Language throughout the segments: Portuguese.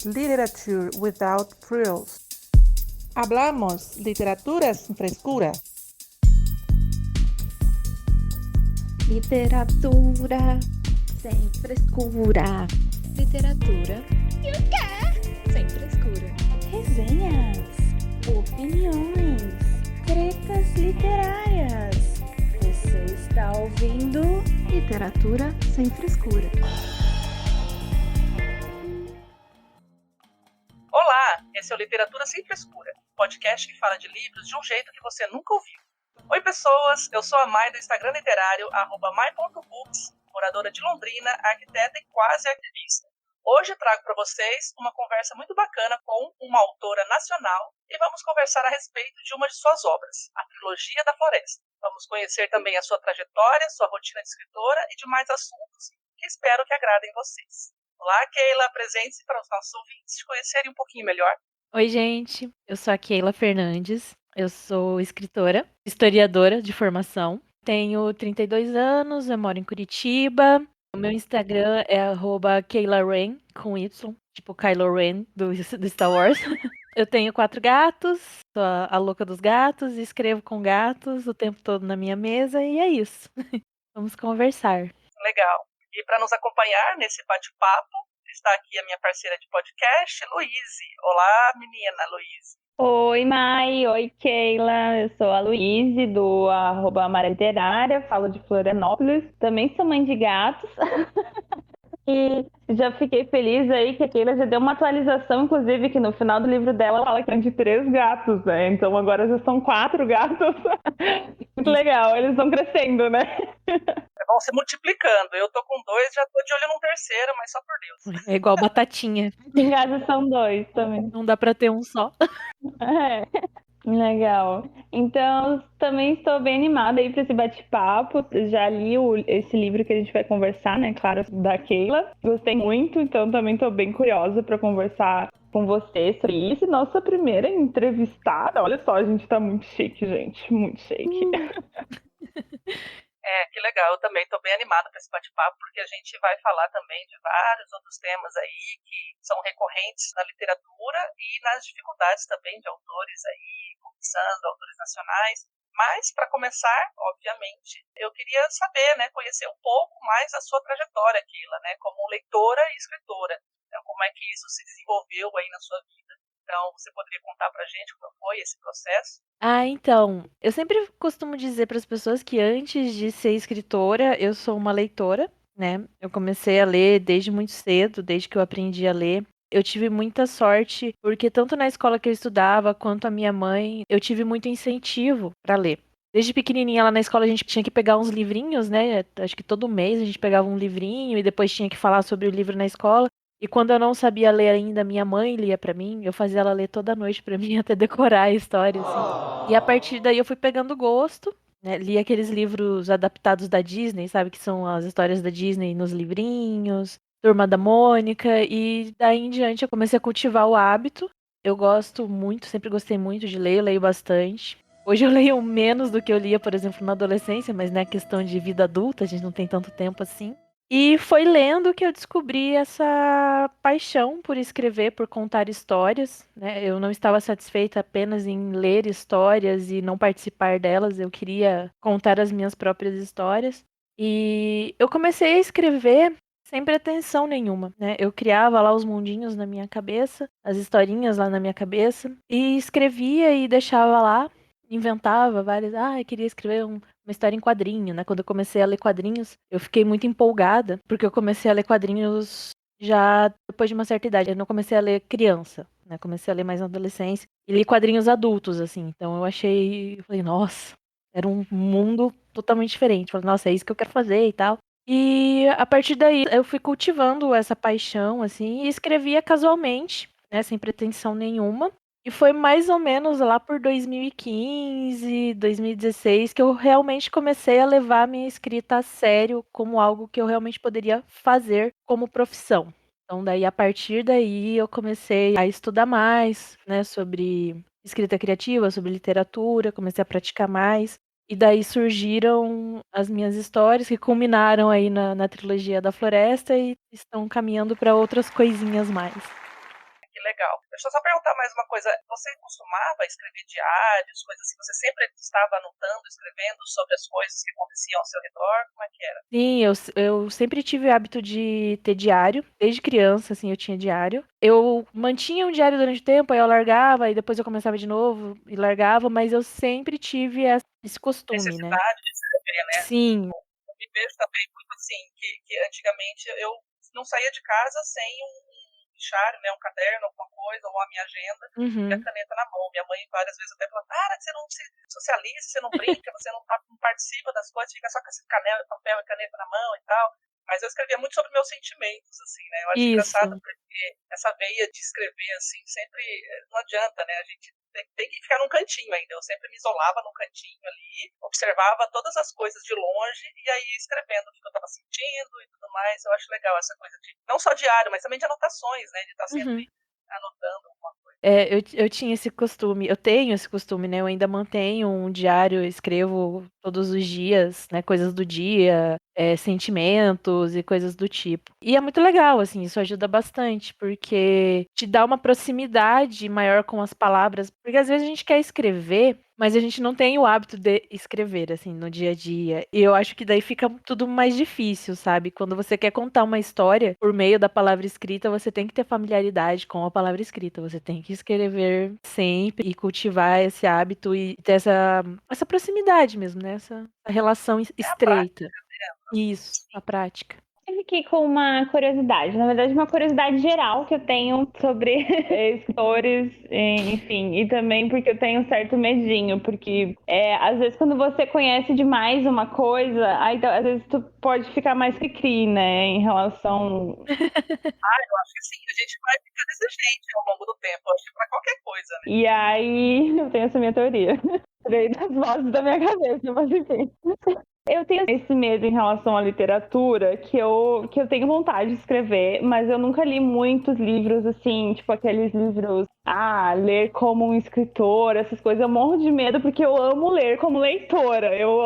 Literature without frills. Hablamos literatura sin frescura. Literatura sem frescura. Literatura e o quê? Sem frescura. Resenhas, opiniões, tretas literárias. Você está ouvindo Literatura sem frescura. Olá, esse é o Literatura Sem Frescura, podcast que fala de livros de um jeito que você nunca ouviu. Oi pessoas, eu sou a Mai do Instagram literário, @mai.books, moradora de Londrina, arquiteta e quase ativista. Hoje trago para vocês uma conversa muito bacana com uma autora nacional e vamos conversar a respeito de uma de suas obras, a Trilogia da Floresta. Vamos conhecer também a sua trajetória, sua rotina de escritora e demais assuntos que espero que agradem vocês. Olá, Keila, apresente-se para os nossos ouvintes te conhecerem um pouquinho melhor. Oi, gente. Eu sou a Keila Fernandes. Eu sou escritora, historiadora de formação. Tenho 32 anos, eu moro em Curitiba. O meu Instagram é @KeilaRen, com Y, tipo Kylo Ren do Star Wars. Eu tenho 4 gatos, sou a louca dos gatos, escrevo com gatos o tempo todo na minha mesa e é isso. Vamos conversar. Legal. E para nos acompanhar nesse bate-papo, está aqui a minha parceira de podcast, Luíse. Olá, menina, Luíse. Oi, Mai. Oi, Keila. Eu sou a Luíse, do @Amarela Literária, falo de Florianópolis. Também sou mãe de gatos. E já fiquei feliz aí que a Keila já deu uma atualização, inclusive, que no final do livro dela fala que é de 3 gatos, né? Então agora já são 4 gatos. Muito legal, eles estão crescendo, né? Vão se multiplicando. Eu tô com 2, já tô de olho num terceiro, mas só por Deus. É igual batatinha. Em casa são 2 também. Não dá pra ter um só. É. Legal. Então, também estou bem animada aí para esse bate-papo. Já li esse livro que a gente vai conversar, né? Claro, da Keila. Gostei muito, então também estou bem curiosa para conversar com você sobre isso. Nossa primeira entrevistada. Olha só, a gente tá muito chique, gente. Muito chique. Que legal. Eu também tô bem animada para esse bate-papo, porque a gente vai falar também de vários outros temas aí que são recorrentes na literatura e nas dificuldades também de autores aí, começando, autores nacionais. Mas, para começar, obviamente, eu queria saber, né, conhecer um pouco mais a sua trajetória, Keila, né, como leitora e escritora. Então, como é que isso se desenvolveu aí na sua vida? Então, você poderia contar pra gente como foi esse processo? Então, eu sempre costumo dizer para as pessoas que antes de ser escritora, eu sou uma leitora, né? Eu comecei a ler desde muito cedo, desde que eu aprendi a ler. Eu tive muita sorte, porque tanto na escola que eu estudava, quanto a minha mãe, eu tive muito incentivo para ler. Desde pequenininha lá na escola a gente tinha que pegar uns livrinhos, né? Acho que todo mês a gente pegava um livrinho e depois tinha que falar sobre o livro na escola. E quando eu não sabia ler ainda, minha mãe lia pra mim, eu fazia ela ler toda noite pra mim até decorar a história, assim. E a partir daí eu fui pegando gosto, né? Li aqueles livros adaptados da Disney, sabe? Que são as histórias da Disney nos livrinhos, Turma da Mônica, e daí em diante eu comecei a cultivar o hábito. Eu gosto muito, sempre gostei muito de ler, eu leio bastante. Hoje eu leio menos do que eu lia, por exemplo, na adolescência, mas né, questão de vida adulta, a gente não tem tanto tempo assim. E foi lendo que eu descobri essa paixão por escrever, por contar histórias, né? Eu não estava satisfeita apenas em ler histórias e não participar delas, eu queria contar as minhas próprias histórias. E eu comecei a escrever sem pretensão nenhuma, né? Eu criava lá os mundinhos na minha cabeça, as historinhas lá na minha cabeça, e escrevia e deixava lá, inventava várias. Eu queria escrever uma história em quadrinho, né? Quando eu comecei a ler quadrinhos, eu fiquei muito empolgada, porque eu comecei a ler quadrinhos já depois de uma certa idade. Eu não comecei a ler criança, né? Comecei a ler mais na adolescência e li quadrinhos adultos, assim. Então eu falei, nossa, era um mundo totalmente diferente. Falei, nossa, é isso que eu quero fazer e tal. E a partir daí eu fui cultivando essa paixão, assim, e escrevia casualmente, né? Sem pretensão nenhuma. E foi mais ou menos lá por 2015, 2016 que eu realmente comecei a levar a minha escrita a sério como algo que eu realmente poderia fazer como profissão. Então, daí, a partir daí, eu comecei a estudar mais, né, sobre escrita criativa, sobre literatura, comecei a praticar mais. E daí surgiram as minhas histórias que culminaram aí na trilogia da Floresta e estão caminhando para outras coisinhas mais. Deixa eu só perguntar mais uma coisa. Você costumava escrever diários, coisas assim? Você sempre estava anotando, escrevendo sobre as coisas que aconteciam ao seu redor? Como é que era? Sim, eu sempre tive o hábito de ter diário. Desde criança, assim, eu tinha diário. Eu mantinha um diário durante o tempo, aí eu largava, aí depois eu começava de novo e largava, mas eu sempre tive esse costume, né? Necessidade de escrever, né? Sim. Eu me vejo também muito assim, que antigamente eu não saía de casa sem um fichário, né, um caderno, alguma coisa, ou a minha agenda, e a Uhum. caneta na mão. Minha mãe várias vezes até falou, para que você não se socializa, você não brinca, você não participa das coisas, fica só com esse papel e caneta na mão e tal. Mas eu escrevia muito sobre meus sentimentos, assim, né? Eu acho engraçado Isso. porque essa veia de escrever, assim, sempre não adianta, né? A gente tem que ficar num cantinho ainda. Eu sempre me isolava num cantinho ali, observava todas as coisas de longe e aí escrevendo o que eu estava sentindo e tudo mais. Eu acho legal essa coisa de, não só diário, mas também de anotações, né? De estar Uhum. sempre anotando alguma coisa. Eu tinha esse costume, eu tenho esse costume, né? Eu ainda mantenho um diário, escrevo todos os dias, né? Coisas do dia, sentimentos e coisas do tipo. E é muito legal, assim, isso ajuda bastante, porque te dá uma proximidade maior com as palavras. Porque às vezes a gente quer escrever, mas a gente não tem o hábito de escrever, assim, no dia a dia. E eu acho que daí fica tudo mais difícil, sabe? Quando você quer contar uma história por meio da palavra escrita, você tem que ter familiaridade com a palavra escrita. Você tem que escrever sempre e cultivar esse hábito e ter essa proximidade mesmo, né? Essa relação É a prática, estreita. né? Isso, a prática. Eu fiquei com uma curiosidade, na verdade, uma curiosidade geral que eu tenho sobre escritores, enfim, e também porque eu tenho um certo medinho, porque às vezes quando você conhece demais uma coisa, aí às vezes tu pode ficar mais cri-cri, né, em relação. Eu acho que sim, a gente vai ficar exigente ao longo do tempo, acho que pra qualquer coisa, né? E aí eu tenho essa minha teoria. Tirei das vozes da minha cabeça, mas enfim. Eu tenho esse medo em relação à literatura, que eu tenho vontade de escrever, mas eu nunca li muitos livros, assim, tipo aqueles livros, ler como um escritor, essas coisas. Eu morro de medo porque eu amo ler como leitora. Eu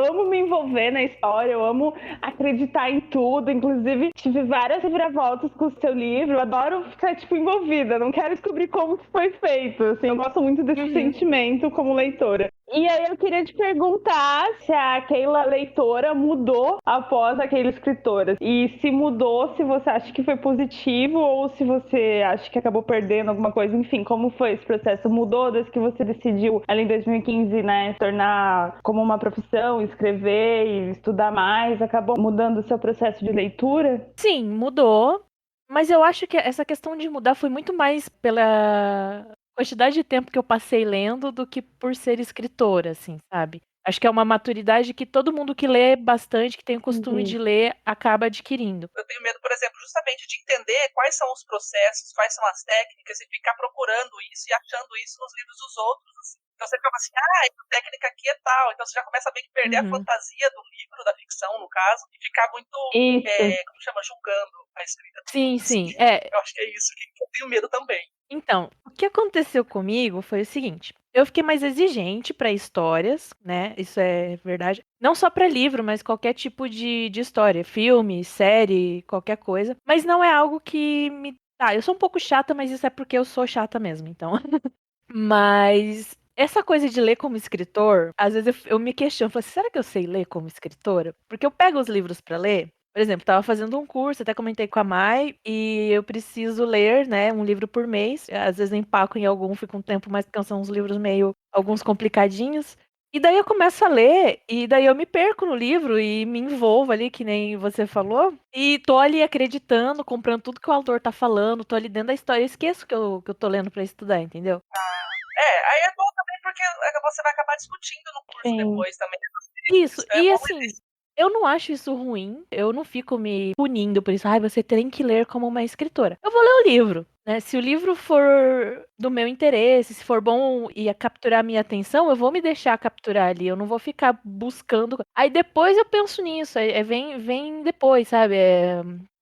amo me envolver na história, eu amo acreditar em tudo. Inclusive, tive várias reviravoltas com o seu livro. Eu adoro ficar, tipo, envolvida. Não quero descobrir como que foi feito. Assim, eu gosto muito desse sentimento como leitora. E aí eu queria te perguntar se aquela leitora mudou após aquele escritora. E se mudou, se você acha que foi positivo ou se você acha que acabou perdendo alguma coisa. Enfim, como foi esse processo? Mudou desde que você decidiu, ali em 2015, né, tornar como uma profissão, escrever e estudar mais? Acabou mudando o seu processo de leitura? Sim, mudou. Mas eu acho que essa questão de mudar foi muito mais pela quantidade de tempo que eu passei lendo do que por ser escritora, assim, sabe? Acho que é uma maturidade que todo mundo que lê bastante, que tem o costume de ler, acaba adquirindo. Eu tenho medo, por exemplo, justamente de entender quais são os processos, quais são as técnicas e ficar procurando isso e achando isso nos livros dos outros, assim. Então você fica assim, essa técnica aqui é tal. Então você já começa a meio que perder a fantasia do livro, da ficção, no caso, e ficar muito, como chama, julgando a escrita. Sim, sim. Eu acho que é isso que eu tenho medo também. Então, o que aconteceu comigo foi o seguinte: eu fiquei mais exigente para histórias, né? Isso é verdade. Não só para livro, mas qualquer tipo de história, filme, série, qualquer coisa. Mas não é algo que me. Tá, eu sou um pouco chata, mas isso é porque eu sou chata mesmo, então. Mas essa coisa de ler como escritor, às vezes eu me questiono, falo assim, será que eu sei ler como escritora? Porque eu pego os livros para ler. Por exemplo, estava fazendo um curso, até comentei com a Mai, e eu preciso ler, né, um livro por mês. Às vezes eu empaco em algum, fico um tempo mais, porque são uns livros meio, alguns complicadinhos. E daí eu começo a ler, e daí eu me perco no livro e me envolvo ali, que nem você falou. E tô ali acreditando, comprando tudo que o autor tá falando, tô ali dentro da história. Eu esqueço que eu tô lendo pra estudar, entendeu? Aí é bom também porque você vai acabar discutindo no curso depois também. Isso, e assim, eu não acho isso ruim, eu não fico me punindo por isso. Você tem que ler como uma escritora. Eu vou ler o livro, né? Se o livro for do meu interesse, se for bom e capturar minha atenção, eu vou me deixar capturar ali, eu não vou ficar buscando. Aí depois eu penso nisso, vem depois, sabe?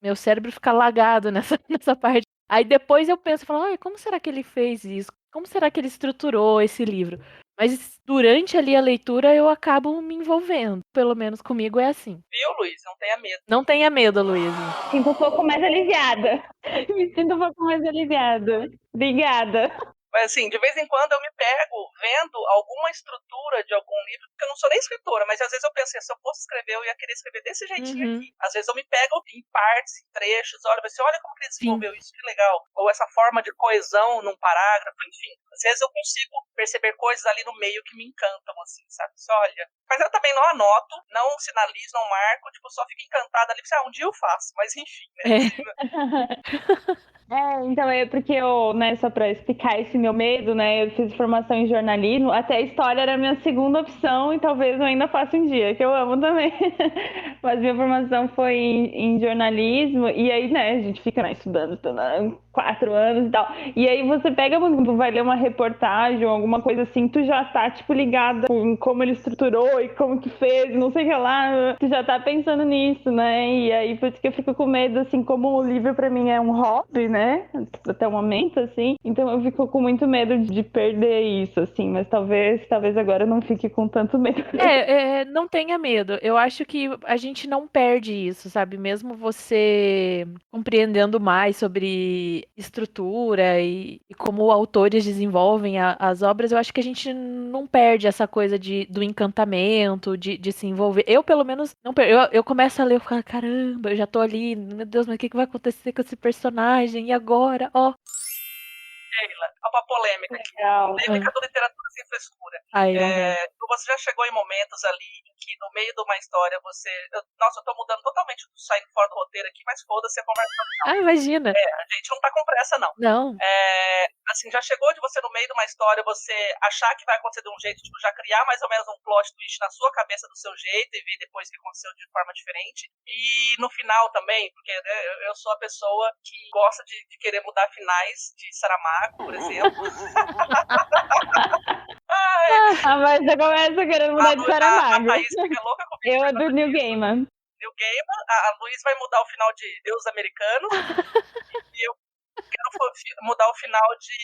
Meu cérebro fica lagado nessa parte. Aí depois eu penso, falo, como será que ele fez isso? Como será que ele estruturou esse livro? Mas durante ali a leitura eu acabo me envolvendo. Pelo menos comigo é assim. Viu, Luiz? Não tenha medo. Não tenha medo, Luísa. Sinto um pouco mais aliviada. Me sinto um pouco mais aliviada. Obrigada. Mas assim, de vez em quando eu me pego vendo alguma estrutura de algum livro, porque eu não sou nem escritora, mas às vezes eu penso, se eu fosse escrever, eu ia querer escrever desse jeitinho aqui. Às vezes eu me pego em partes, em trechos, olha como que ele desenvolveu isso, que legal. Ou essa forma de coesão num parágrafo, enfim. Às vezes eu consigo perceber coisas ali no meio que me encantam, assim, sabe? Você olha. Mas eu também não anoto, não sinalizo, não marco, tipo, só fico encantada ali, um dia eu faço, mas enfim, né? Então é porque eu, né, só pra explicar esse meu medo, né, eu fiz formação em jornalismo, até a história era a minha segunda opção e talvez eu ainda faça um dia, que eu amo também. Mas minha formação foi em jornalismo e aí, né, a gente fica estudando 4 anos e tal. E aí você pega, vai ler uma reportagem ou alguma coisa assim, tu já tá, tipo, ligada em como ele estruturou e como que fez, não sei o que lá, tu já tá pensando nisso, né, e aí por isso que eu fico com medo, assim, como o livro pra mim é um hobby, né, até o momento, assim, então eu fico com muito medo de perder isso, assim, mas talvez agora eu não fique com tanto medo. Não tenha medo. Eu acho que a gente não perde isso, sabe? Mesmo você compreendendo mais sobre estrutura e como autores desenvolvem as obras, eu acho que a gente não perde essa coisa do encantamento, de se envolver. Eu, pelo menos, não perco. Eu começo a ler e falo, caramba, eu já tô ali, meu Deus, mas o que vai acontecer com esse personagem? E agora? Ó. Keila, uma polêmica aqui. Legal. Polêmica do Literatura Sem Frescura. Você já chegou em momentos ali em que no meio de uma história você... Nossa, eu tô mudando totalmente, saindo fora do roteiro aqui, mas foda-se a conversa final. Imagina. A gente não tá com pressa, não. Não. Assim, já chegou de você no meio de uma história, você achar que vai acontecer de um jeito, tipo, já criar mais ou menos um plot twist na sua cabeça do seu jeito e ver depois que aconteceu de forma diferente. E no final também, porque eu sou a pessoa que gosta de querer mudar finais de Saramago, por exemplo. Mas você começa querendo mudar de Saramago. A Thaís fica louca comigo. Eu é do Neil Gaiman. Neil Gaiman, a Luiz vai mudar o final de Deus Americanos. E eu quero mudar o final de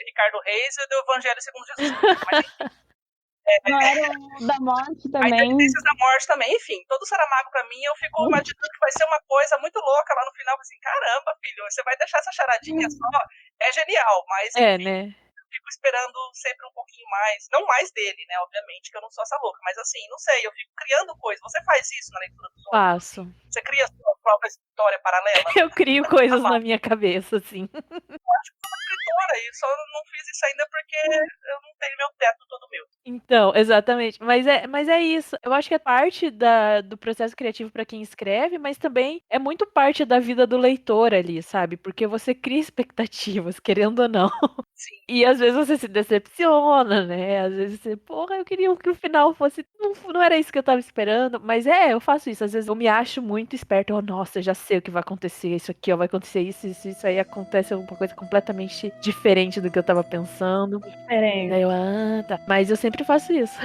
Ricardo Reis e do Evangelho segundo Jesus. Mas, não era o da morte também. As Evidências da Morte também. Enfim, todo Saramago pra mim, eu fico imaginando que vai ser uma coisa muito louca lá no final. Assim, caramba, filho, você vai deixar essa charadinha só? É genial, mas enfim, né? eu fico esperando sempre um pouquinho mais. Não mais dele, né, obviamente, que eu não sou essa louca. Mas assim, não sei, eu fico criando coisas. Você faz isso na leitura dos outros? Faço. Você cria a sua própria história paralela? Eu crio coisas na minha cabeça, assim. Eu acho que sou uma escritora e só não fiz isso ainda porque eu não tenho meu teto todo meu. Então, exatamente. Mas é isso. Eu acho que é parte do processo criativo para quem escreve, mas também é muito parte da vida do leitor ali, sabe? Porque você cria expectativas, querendo ou não. Sim. E às vezes você se decepciona, né? Às vezes você, porra, eu queria que o final fosse. Não era isso que eu tava esperando. Mas eu faço isso. Às vezes eu me acho muito esperto. Oh, nossa, eu já sei o que vai acontecer. Isso aqui, ó, vai acontecer isso aí acontece uma coisa completamente diferente do que eu tava pensando. Diferente. Daí eu, tá. Mas eu sempre faço isso.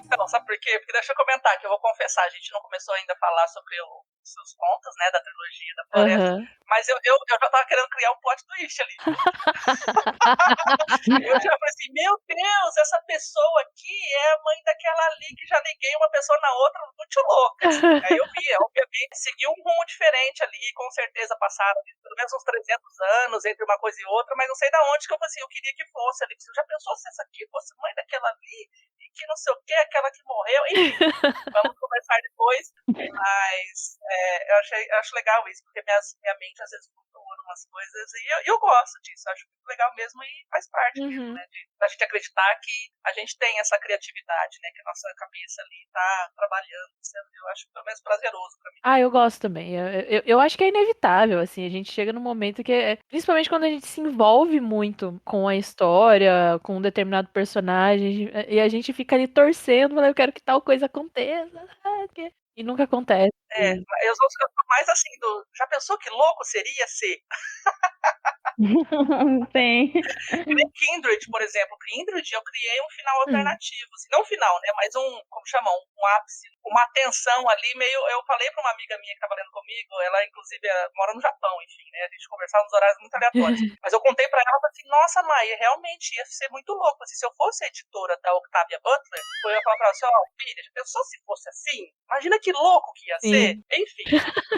Então, sabe por quê? Porque deixa eu comentar, que eu vou confessar, a gente não começou ainda a falar sobre os seus contos, né, da trilogia da Floresta, mas eu já tava querendo criar um plot twist ali. Eu já falei assim, meu Deus, essa pessoa aqui é a mãe daquela ali que já liguei uma pessoa na outra, muito louca. Assim. Aí eu vi, obviamente, seguiu um rumo diferente ali, com certeza passaram pelo menos uns 300 anos entre uma coisa e outra, mas não sei da onde que eu falei assim, eu queria que fosse ali. Você já pensou se essa aqui fosse mãe daquela ali, e que não sei o que, aquela que morreu, enfim, vamos conversar depois, mas eu acho legal isso, porque minha mente às vezes flutua umas coisas, e eu gosto disso, acho muito legal mesmo, e faz parte mesmo, né, da gente acreditar que a gente tem essa criatividade, né, que a nossa cabeça ali tá trabalhando, eu acho pelo menos prazeroso pra mim. Eu gosto também, eu acho que é inevitável, assim, a gente chega num momento que, principalmente quando a gente se envolve muito com a história, com um determinado personagem, e a gente fica ali torcendo, eu quero que tal coisa aconteça, e nunca acontece. Eu sou mais assim, já pensou que louco seria ser? Sim. Kindred, por exemplo. Kindred, eu criei um final alternativo. Assim, não um final, né? Mas como chamam? Um ápice uma tensão ali, meio. Eu falei pra uma amiga minha que tava lendo comigo, ela inclusive mora no Japão, enfim, né? A gente conversava nos horários muito aleatórios. Mas eu contei pra ela assim, nossa, Maia, realmente ia ser muito louco. Assim, se eu fosse a editora da Octavia Butler, eu ia falar pra ela assim, ó, filha, já pensou se fosse assim? Imagina que louco que ia ser. Sim. Enfim.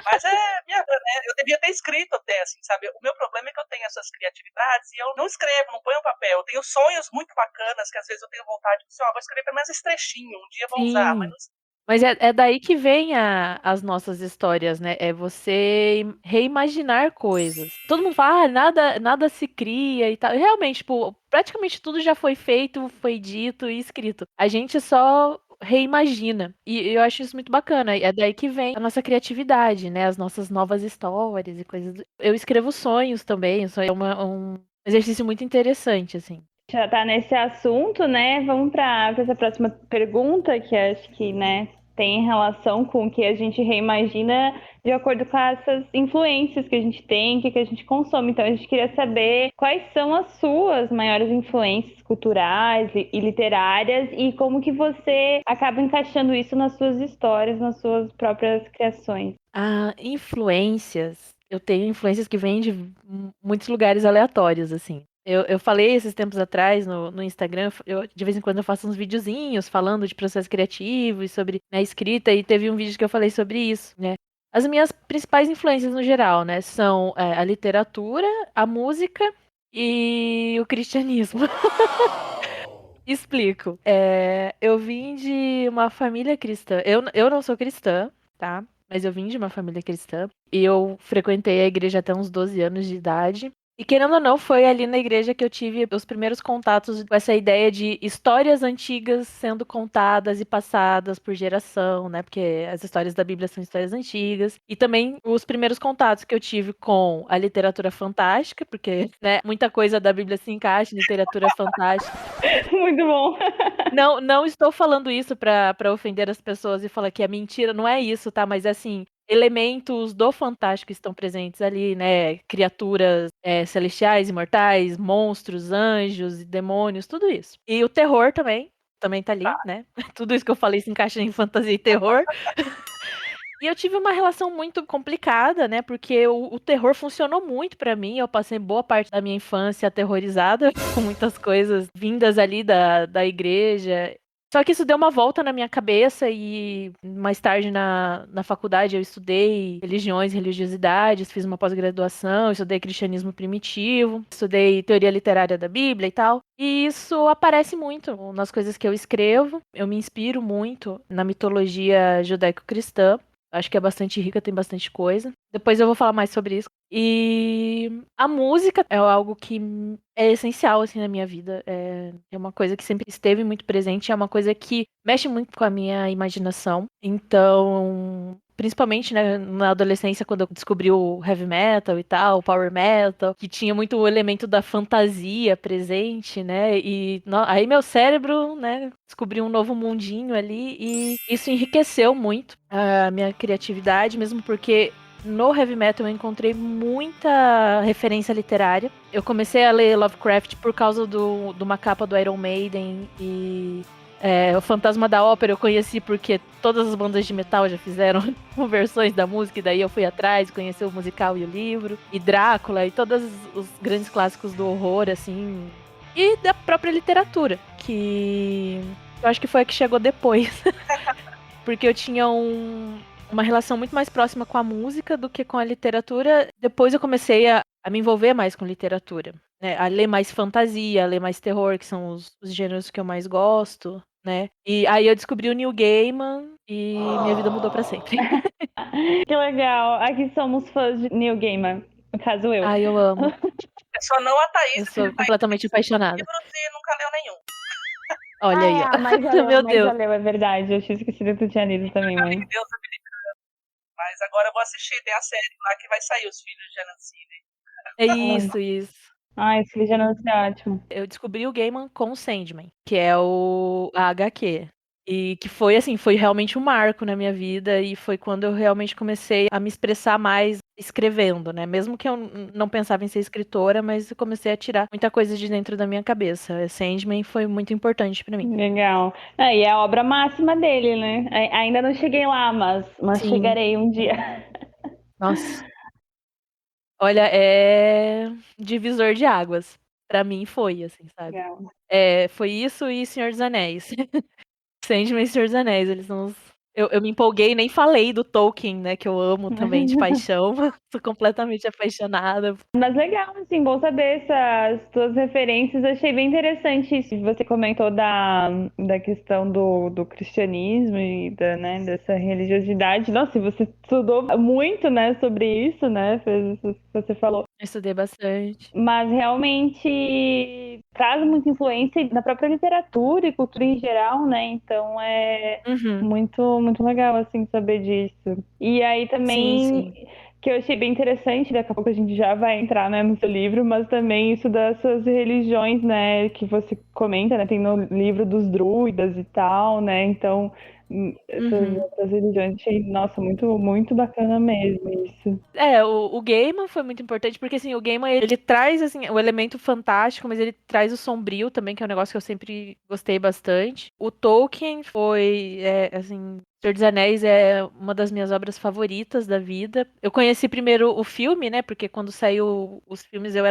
Mas né? Eu devia ter escrito até, assim, sabe? O meu problema é que eu tenho essas criatividades e eu não escrevo, não ponho papel. Eu tenho sonhos muito bacanas que às vezes eu tenho vontade de dizer, ó, vou escrever pelo menos esse trechinho, um dia eu vou usar, mas Sim. não. Mas é daí que vem as nossas histórias, né? É você reimaginar coisas. Todo mundo fala, nada se cria e tal. E realmente, tipo, praticamente tudo já foi feito, foi dito e escrito. A gente só reimagina. E eu acho isso muito bacana. É daí que vem a nossa criatividade, né? As nossas novas histórias e coisas. Eu escrevo sonhos também. Isso é um exercício muito interessante, assim. Já tá nesse assunto, né? Vamos para essa próxima pergunta, que acho que, né, tem relação com o que a gente reimagina de acordo com essas influências que a gente tem, que a gente consome. Então, a gente queria saber quais são as suas maiores influências culturais e literárias e como que você acaba encaixando isso nas suas histórias, nas suas próprias criações. Influências. Eu tenho influências que vêm de muitos lugares aleatórios, assim. Eu falei esses tempos atrás no Instagram, de vez em quando eu faço uns videozinhos falando de processo criativo e sobre, né, escrita, e teve um vídeo que eu falei sobre isso, né? As minhas principais influências no geral, né, são a literatura, a música e o cristianismo. Explico. Eu vim de uma família cristã. Eu não sou cristã, tá? Mas eu vim de uma família cristã. E eu frequentei a igreja até uns 12 anos de idade. E querendo ou não, foi ali na igreja que eu tive os primeiros contatos com essa ideia de histórias antigas sendo contadas e passadas por geração, né? Porque as histórias da Bíblia são histórias antigas. E também os primeiros contatos que eu tive com a literatura fantástica, porque, né, muita coisa da Bíblia se encaixa em literatura fantástica. Muito bom. Não estou falando isso pra ofender as pessoas e falar que é mentira, não é isso, tá? Mas assim, elementos do fantástico estão presentes ali, né? Criaturas celestiais, imortais, monstros, anjos e demônios, tudo isso. E o terror também tá ali, né? Tudo isso que eu falei se encaixa em fantasia e terror. E eu tive uma relação muito complicada, né? Porque o terror funcionou muito pra mim. Eu passei boa parte da minha infância aterrorizada com muitas coisas vindas ali da igreja. Só que isso deu uma volta na minha cabeça e mais tarde na faculdade eu estudei religiões, religiosidades, fiz uma pós-graduação, estudei cristianismo primitivo, estudei teoria literária da Bíblia e tal. E isso aparece muito nas coisas que eu escrevo. Eu me inspiro muito na mitologia judaico-cristã. Acho que é bastante rica, tem bastante coisa. Depois eu vou falar mais sobre isso. E a música é algo que é essencial, assim, na minha vida. É uma coisa que sempre esteve muito presente, é uma coisa que mexe muito com a minha imaginação. Então, principalmente, né, na adolescência, quando eu descobri o heavy metal e tal, o power metal, que tinha muito o elemento da fantasia presente, né? E aí meu cérebro, né, descobriu um novo mundinho ali e isso enriqueceu muito a minha criatividade, mesmo porque no heavy metal eu encontrei muita referência literária. Eu comecei a ler Lovecraft por causa de uma capa do Iron Maiden e o Fantasma da Ópera eu conheci porque todas as bandas de metal já fizeram versões da música, e daí eu fui atrás, conheci o musical e o livro, e Drácula, e todos os grandes clássicos do horror, assim, e da própria literatura, que eu acho que foi a que chegou depois. Porque eu tinha uma relação muito mais próxima com a música do que com a literatura. Depois eu comecei a me envolver mais com literatura, né? A ler mais fantasia, a ler mais terror, que são os gêneros que eu mais gosto, né? E aí eu descobri o Neil Gaiman e minha vida mudou pra sempre. Que legal. Aqui somos fãs de Neil Gaiman. No caso, eu. Ai, eu amo. É só não a Thaís, Eu porque sou a Thaís completamente tem apaixonada. livros e nunca leu nenhum. Olha aí, ó. Mas já Meu leu, Deus. é verdade. Eu tinha esquecido que tu tinha lido também, mãe. Deus me livre. Mas agora eu vou assistir, tem a série lá que vai sair, Os Filhos de Anancine. É isso. Ai, esse vídeo não é ótimo. Eu descobri o Gaiman com o Sandman, que é a HQ. E que foi assim, foi realmente um marco na minha vida e foi quando eu realmente comecei a me expressar mais escrevendo, né? Mesmo que eu não pensava em ser escritora, mas eu comecei a tirar muita coisa de dentro da minha cabeça. Sandman foi muito importante pra mim. Legal. E é a obra máxima dele, né? Ainda não cheguei lá, mas Sim, chegarei um dia. nossa. Olha, é divisor de águas. Pra mim foi, assim, sabe? Legal. Foi isso e Senhor dos Anéis. Sandman e Senhor dos Anéis, eles são os... Eu me empolguei e nem falei do Tolkien, né? Que eu amo também de paixão. Sou completamente apaixonada. Mas legal, assim, bom saber essas tuas referências. Achei bem interessante isso. Você comentou da questão do cristianismo e dessa religiosidade. Nossa, e você estudou muito, né, sobre isso, né? Fez isso que você falou. Eu estudei bastante. Mas realmente traz muita influência na própria literatura e cultura em geral, né? Então é Uhum. muito, muito legal, assim, saber disso. E aí Sim, também, sim. que eu achei bem interessante, daqui a pouco a gente já vai entrar, né, no seu livro, mas também isso dessas religiões, né, que você comenta, né? Tem no livro dos druidas e tal, né? Então, essas Uhum. outras religiões, achei, nossa, muito, muito bacana mesmo isso. O Gaiman foi muito importante, porque assim, o Gaiman, ele traz assim, o elemento fantástico, mas ele traz o sombrio também, que é um negócio que eu sempre gostei bastante. O Tolkien foi, assim, Senhor dos Anéis é uma das minhas obras favoritas da vida. Eu conheci primeiro o filme, né, porque quando saiu os filmes eu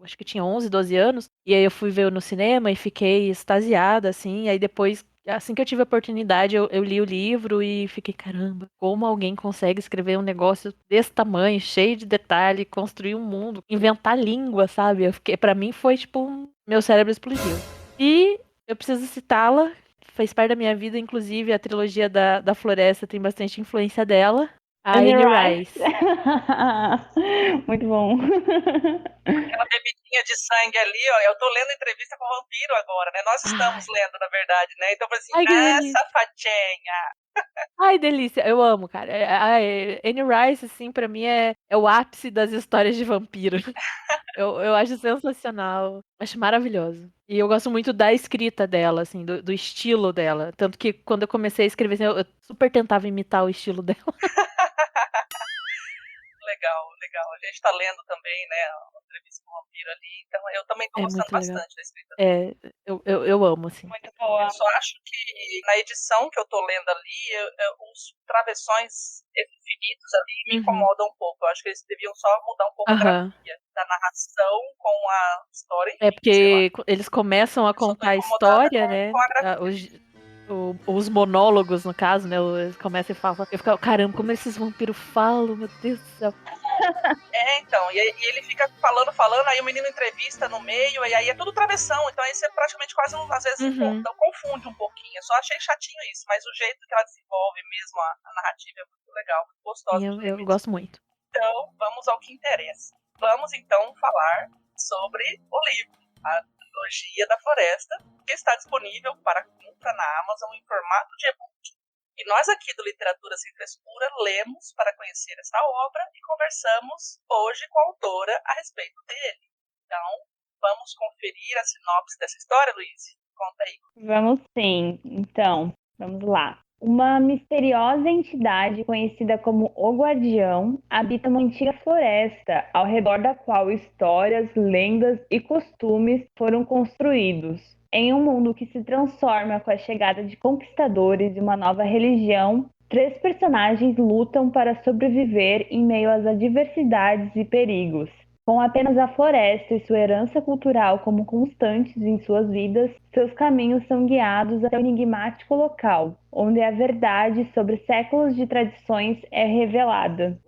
acho que eu tinha 11, 12 anos, e aí eu fui ver no cinema e fiquei extasiada, assim, aí depois assim que eu tive a oportunidade, eu li o livro e fiquei, caramba, como alguém consegue escrever um negócio desse tamanho, cheio de detalhe, construir um mundo, inventar língua, sabe? Pra mim foi tipo, meu cérebro explodiu. E eu preciso citá-la, fez parte da minha vida, inclusive a trilogia da Floresta tem bastante influência dela. A Anne Anne Rice. Rice. Muito bom. Aquela bebidinha de sangue ali, ó. Eu tô lendo entrevista com o vampiro agora, né? Nós estamos Ai, lendo, na verdade, né? Então eu falei assim, ai, que delícia. safadinha. Ai, delícia. Eu amo, cara. Anne Rice, assim, pra mim é o ápice das histórias de vampiro. Eu acho sensacional. Acho maravilhoso. E eu gosto muito da escrita dela, assim, do estilo dela. Tanto que quando eu comecei a escrever, assim, eu super tentava imitar o estilo dela. Legal, legal. A gente tá lendo também, né? A entrevista com o vampiro ali. Então eu também tô É gostando muito legal. bastante da escrita dele. É, eu amo, assim. Muito Eu boa. só acho que na edição que eu tô lendo ali, os travessões infinitos ali me Uhum. incomodam um pouco. Eu acho que eles deviam só mudar um pouco a Aham. grafia da narração com a história, É enfim, sei lá. porque eles começam a Eu só tô contar a incomodada história, né? com a grafia. Os monólogos, no caso, né? Eles começam e falam. Eu fico, caramba, como esses vampiros falam, meu Deus do céu. Então, e ele fica falando, aí o menino entrevista no meio, e aí é tudo travessão, então aí você praticamente quase, às vezes, Uhum. confunde um pouquinho. Eu só achei chatinho isso, mas o jeito que ela desenvolve mesmo a narrativa é muito legal, muito gostosa Sim, de ler eu mesmo. gosto muito. Então, vamos ao que interessa. Vamos, então, falar sobre o livro, A Trilogia da Floresta, que está disponível para compra na Amazon em formato de e-book. E nós aqui do Literatura Sem Frescura lemos para conhecer essa obra e conversamos hoje com a autora a respeito dele. Então, vamos conferir a sinopse dessa história, Luiz? Conta aí. Vamos sim. Então, vamos lá. Uma misteriosa entidade conhecida como O Guardião habita uma antiga floresta, ao redor da qual histórias, lendas e costumes foram construídos. Em um mundo que se transforma com a chegada de conquistadores e uma nova religião, 3 personagens lutam para sobreviver em meio às adversidades e perigos. Com apenas a floresta e sua herança cultural como constantes em suas vidas, seus caminhos são guiados até o enigmático local, onde a verdade sobre séculos de tradições é revelada.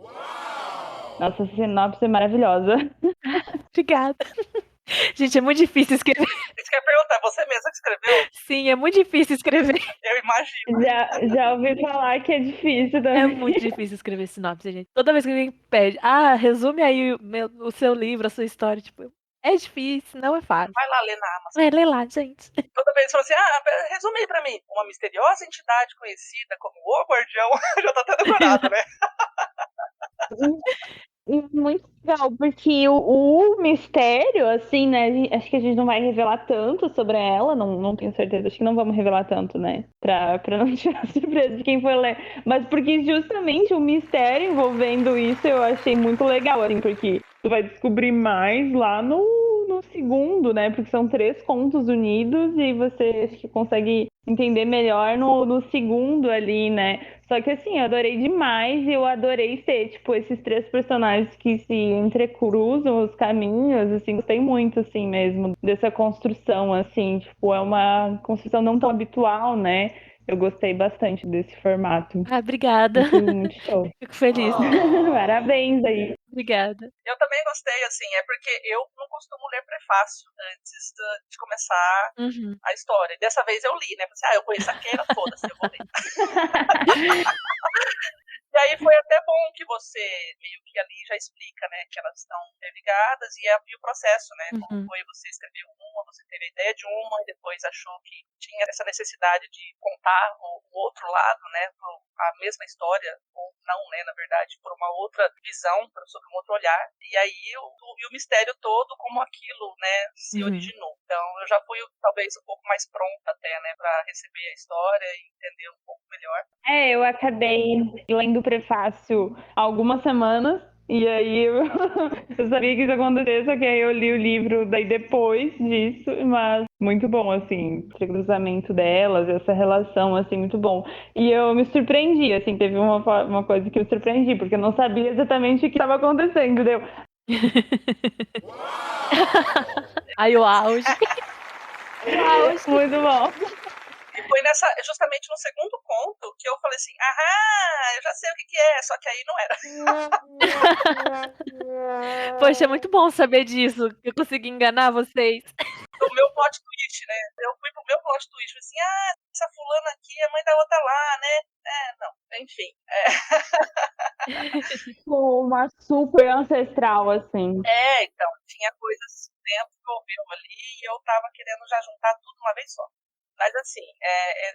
Nossa, sinopse é maravilhosa. Obrigada. Gente, é muito difícil escrever. Isso que eu ia perguntar, você mesma que escreveu? Sim, é muito difícil escrever. Eu imagino. Já ouvi falar que é difícil É também. muito difícil escrever sinopse, gente. Toda vez que alguém pede, resume aí o seu livro, a sua história, tipo, é difícil, não é fácil. Vai lá ler na Amazon. Lê lá, gente. Toda vez fala assim, resume aí pra mim. Uma misteriosa entidade conhecida como O Guardião. Já tá até decorado, né? E muito legal, porque o mistério, assim, né? Acho que a gente não vai revelar tanto sobre ela, não tenho certeza. Acho que não vamos revelar tanto, né? Pra não tirar surpresa de quem for ler. Mas porque justamente o mistério envolvendo isso eu achei muito legal, assim, porque tu vai descobrir mais lá no segundo, né? Porque são 3 contos unidos e você acho que consegue entender melhor no segundo ali, né? Só que assim, eu adorei demais e eu adorei ser, tipo, esses 3 personagens que se entrecruzam os caminhos, assim, gostei muito, assim, mesmo, dessa construção, assim, tipo, é uma construção não tão habitual, né? Eu gostei bastante desse formato. Ah, obrigada. Muito, muito show. Fico feliz. Parabéns aí. Obrigada. Eu também gostei, assim, é porque eu não costumo ler prefácio antes de começar Uhum. a história. Dessa vez eu li, né? Falei, eu conheço a Keira, foda-se, eu vou ler. E aí foi até bom que você meio que ali já explica, né, que elas estão ligadas e o processo, né, como Uhum. foi, você escreveu uma, você teve a ideia de uma e depois achou que tinha essa necessidade de contar o outro lado, né, a mesma história, ou não, né, na verdade, por uma outra visão, sobre um outro olhar, e aí o mistério todo, como aquilo, né, se originou. Então eu já fui talvez um pouco mais pronta até, né, para receber a história e entender um pouco melhor. Eu acabei lendo o prefácio há algumas semanas, e aí eu sabia que isso ia acontecer, só que aí eu li o livro daí depois disso, mas muito bom, assim, o cruzamento delas, essa relação, assim, muito bom. E eu me surpreendi, assim, teve uma coisa que eu me surpreendi, porque eu não sabia exatamente o que estava acontecendo, entendeu? Aí o auge. Muito bom. E foi justamente no segundo conto que eu falei assim, eu já sei o que é, só que aí não era. Poxa, é muito bom saber disso. Eu consegui enganar vocês. O meu plot twist, né? Eu fui pro meu plot twist, falei assim, essa fulana aqui é mãe da outra lá, né? Não, enfim. Uma super ancestral, assim. Então, tinha coisas dentro do meu ali e eu tava querendo já juntar tudo uma vez só. Mas assim,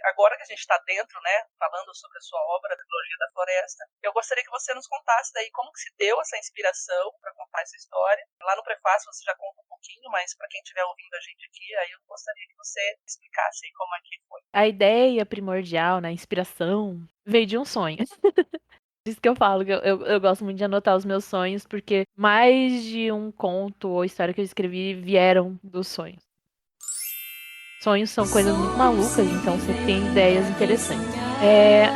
agora que a gente está dentro, né, falando sobre a sua obra, a Trilogia da Floresta, eu gostaria que você nos contasse daí como que se deu essa inspiração para contar essa história. Lá no prefácio você já conta um pouquinho, mas para quem estiver ouvindo a gente aqui, aí eu gostaria que você explicasse aí como é que foi. A ideia primordial, né, a inspiração, veio de um sonho. Isso que eu falo, que eu gosto muito de anotar os meus sonhos, porque mais de um conto ou história que eu escrevi vieram dos sonhos. Sonhos são coisas muito malucas, então você tem ideias interessantes.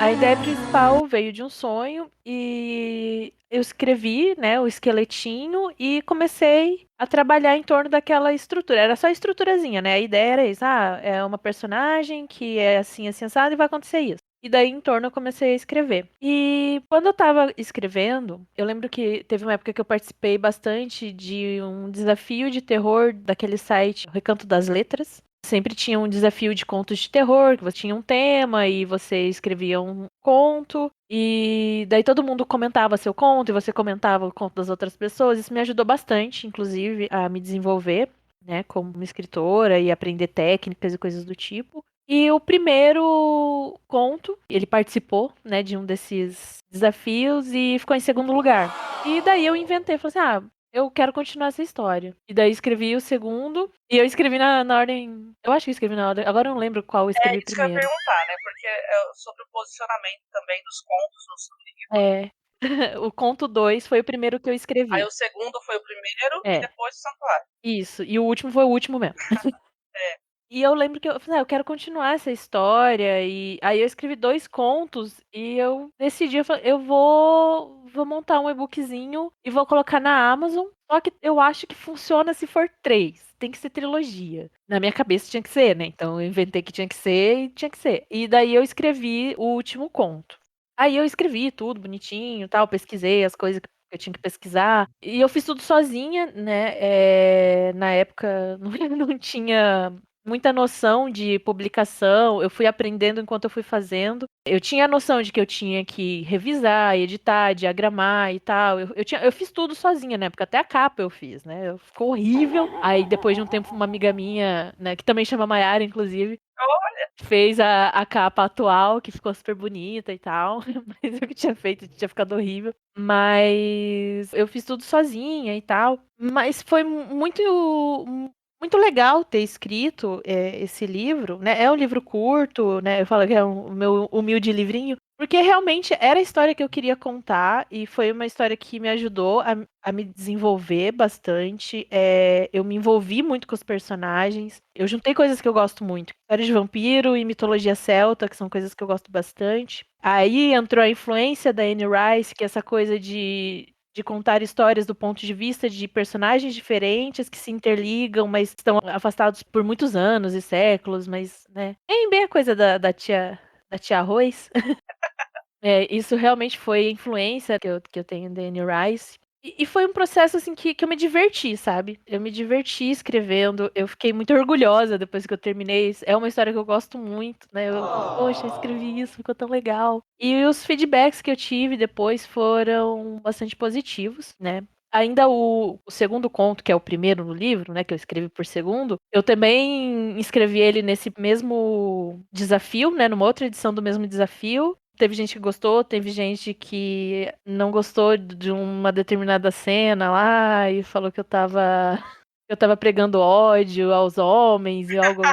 A ideia principal veio de um sonho e eu escrevi, né, o esqueletinho e comecei a trabalhar em torno daquela estrutura. Era só a estruturazinha, né? A ideia era isso. É uma personagem que é assim, assim, assado e vai acontecer isso. E daí, em torno, eu comecei a escrever. E quando eu tava escrevendo, eu lembro que teve uma época que eu participei bastante de um desafio de terror daquele site Recanto das Letras. Sempre tinha um desafio de contos de terror, que você tinha um tema e você escrevia um conto. E daí todo mundo comentava seu conto e você comentava o conto das outras pessoas. Isso me ajudou bastante, inclusive, a me desenvolver, né, como escritora e aprender técnicas e coisas do tipo. E o primeiro conto, ele participou, né, de um desses desafios e ficou em segundo lugar. E daí eu inventei, falei assim, eu quero continuar essa história. E daí escrevi o segundo, e eu escrevi na ordem, eu acho que eu escrevi na ordem, agora eu não lembro qual eu escrevi Isso primeiro. que eu ia perguntar, né, porque é sobre o posicionamento também dos contos no seu livro. O conto 2 foi o primeiro que eu escrevi. Aí o segundo foi o primeiro e depois o Santuário. Isso, e o último foi o último mesmo. E eu lembro que eu falei, eu quero continuar essa história. E aí eu escrevi 2 contos e eu decidi, eu falei, eu vou montar um e-bookzinho e vou colocar na Amazon. Só que eu acho que funciona se for 3. Tem que ser trilogia. Na minha cabeça tinha que ser, né? Então eu inventei que tinha que ser e tinha que ser. E daí eu escrevi o último conto. Aí eu escrevi tudo bonitinho, tal, pesquisei as coisas que eu tinha que pesquisar. E eu fiz tudo sozinha, né? Na época não tinha muita noção de publicação, eu fui aprendendo enquanto eu fui fazendo. Eu tinha a noção de que eu tinha que revisar, editar, diagramar e tal. Eu fiz tudo sozinha, né? Porque até a capa eu fiz, né? Ficou horrível. Aí depois de um tempo, uma amiga minha, né, que também chama Maiara, inclusive, Olha! fez a capa atual, que ficou super bonita e tal. Mas o que tinha feito tinha ficado horrível. Mas eu fiz tudo sozinha e tal. Mas foi muito legal ter escrito esse livro, né? É um livro curto, né? Eu falo que é o meu humilde livrinho. Porque realmente era a história que eu queria contar e foi uma história que me ajudou a me desenvolver bastante. Eu me envolvi muito com os personagens. Eu juntei coisas que eu gosto muito. História de vampiro e mitologia celta, que são coisas que eu gosto bastante. Aí entrou a influência da Anne Rice, que é essa coisa de contar histórias do ponto de vista de personagens diferentes que se interligam, mas estão afastados por muitos anos e séculos, mas, né? É bem a coisa da tia Arroz. Isso realmente foi a influência que eu tenho da Anne Rice. E foi um processo, assim, que eu me diverti, sabe? Eu me diverti escrevendo, eu fiquei muito orgulhosa depois que eu terminei. É uma história que eu gosto muito, né? Poxa, escrevi isso, ficou tão legal. E os feedbacks que eu tive depois foram bastante positivos, né? Ainda o segundo conto, que é o primeiro no livro, né? Que eu escrevi por segundo, eu também escrevi ele nesse mesmo desafio, né? Numa outra edição do mesmo desafio. Teve gente que gostou, teve gente que não gostou de uma determinada cena lá e falou que eu tava pregando ódio aos homens e algo do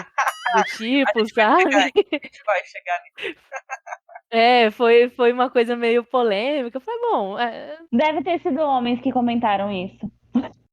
A tipo, gente vai chegar sabe? aí, a gente vai chegar nisso. Foi uma coisa meio polêmica. Foi bom. Deve ter sido homens que comentaram isso.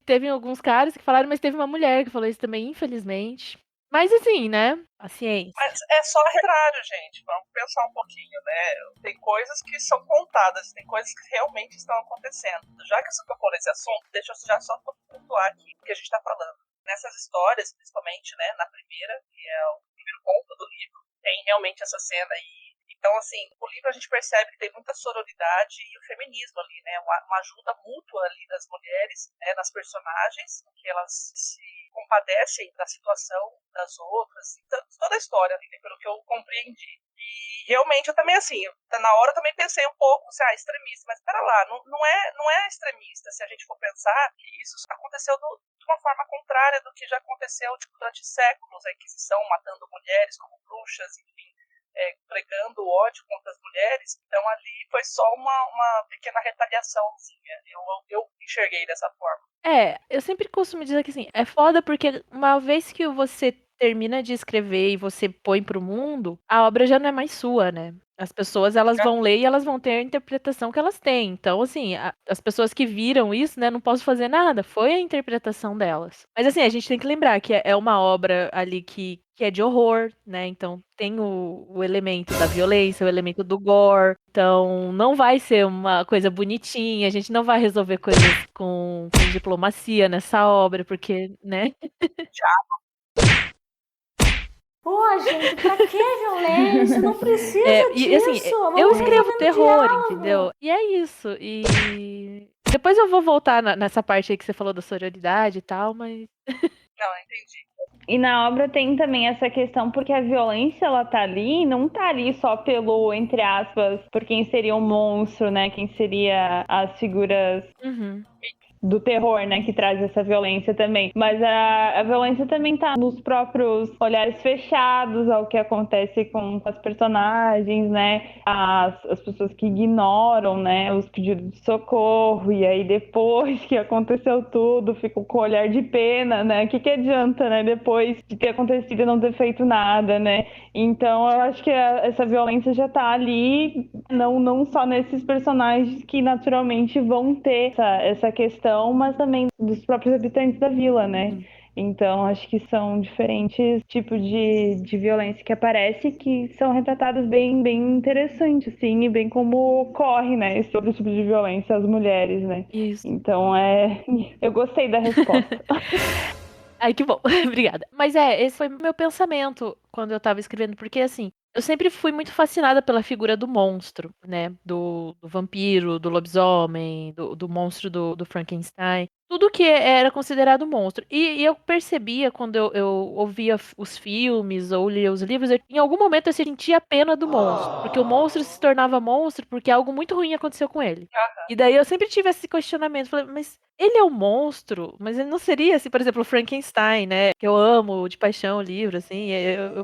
Teve alguns caras que falaram, mas teve uma mulher que falou isso também, infelizmente. Mas assim, né? Paciência. Mas é só contrário, gente. Vamos pensar um pouquinho, né? Tem coisas que são contadas, tem coisas que realmente estão acontecendo. Já que você tocou nesse assunto, deixa eu já só pontuar aqui o que a gente está falando. Nessas histórias, principalmente, né, na primeira, que é o primeiro conto do livro, tem realmente essa cena aí. Então, assim, o livro a gente percebe que tem muita sororidade e o feminismo ali, né? Uma ajuda mútua ali das mulheres, né, nas personagens, que elas se compadecem da situação das outras, toda a história ali, né, pelo que eu compreendi. E realmente eu também, assim, na hora eu também pensei um pouco, assim, extremista, mas pera lá, não é extremista se a gente for pensar que isso aconteceu de uma forma contrária do que já aconteceu tipo, durante séculos, a Inquisição matando mulheres como bruxas, enfim, pregando ódio contra as mulheres. Então ali foi só uma pequena retaliaçãozinha. Eu enxerguei dessa forma. Eu sempre costumo dizer que assim, é foda porque uma vez que você termina de escrever e você põe pro mundo, a obra já não é mais sua, né? As pessoas, elas vão ler e elas vão ter a interpretação que elas têm. Então, assim, as pessoas que viram isso, né, não posso fazer nada. Foi a interpretação delas. Mas, assim, a gente tem que lembrar que é uma obra ali que é de horror, né? Então, tem o elemento da violência, o elemento do gore. Então, não vai ser uma coisa bonitinha. A gente não vai resolver coisas com diplomacia nessa obra, porque, né? Pô, gente, pra que violência? Não precisa E assim, disso. eu Vamos escrevo resolver no terror, diálogo. entendeu? E é isso. E depois eu vou voltar nessa parte aí que você falou da sororidade e tal, mas. Não, entendi. E na obra tem também essa questão, porque a violência, ela tá ali, não tá ali só pelo, entre aspas, por quem seria um monstro, né? Quem seria as figuras Uhum. do terror, né, que traz essa violência também. Mas a violência também tá nos próprios olhares fechados ao que acontece com as personagens, né, as pessoas que ignoram, né, os pedidos de socorro, e aí depois que aconteceu tudo, ficam com o olhar de pena, né, o que adianta, né, depois de ter acontecido e não ter feito nada, né. Então eu acho que essa violência já tá ali, não só nesses personagens que naturalmente vão ter essa questão, mas também dos próprios habitantes da vila, né? Então, acho que são diferentes tipos de violência que aparece que são retratadas bem, bem interessantes, assim, e bem como ocorre, né? Esse outro tipo de violência às mulheres, né? Isso. Então, eu gostei da resposta. Ai, que bom. Obrigada. Mas esse foi o meu pensamento quando eu tava escrevendo, porque assim, eu sempre fui muito fascinada pela figura do monstro, né? Do vampiro, do lobisomem, do monstro do Frankenstein. tudo que era considerado monstro. E eu percebia quando eu ouvia os filmes ou lia os livros, em algum momento eu sentia pena do monstro. Porque o monstro se tornava monstro porque algo muito ruim aconteceu com ele. Aham. E daí eu sempre tive esse questionamento. Falei, mas ele é um monstro? Mas ele não seria, assim, por exemplo, o Frankenstein, né? Que eu amo de paixão o livro, assim.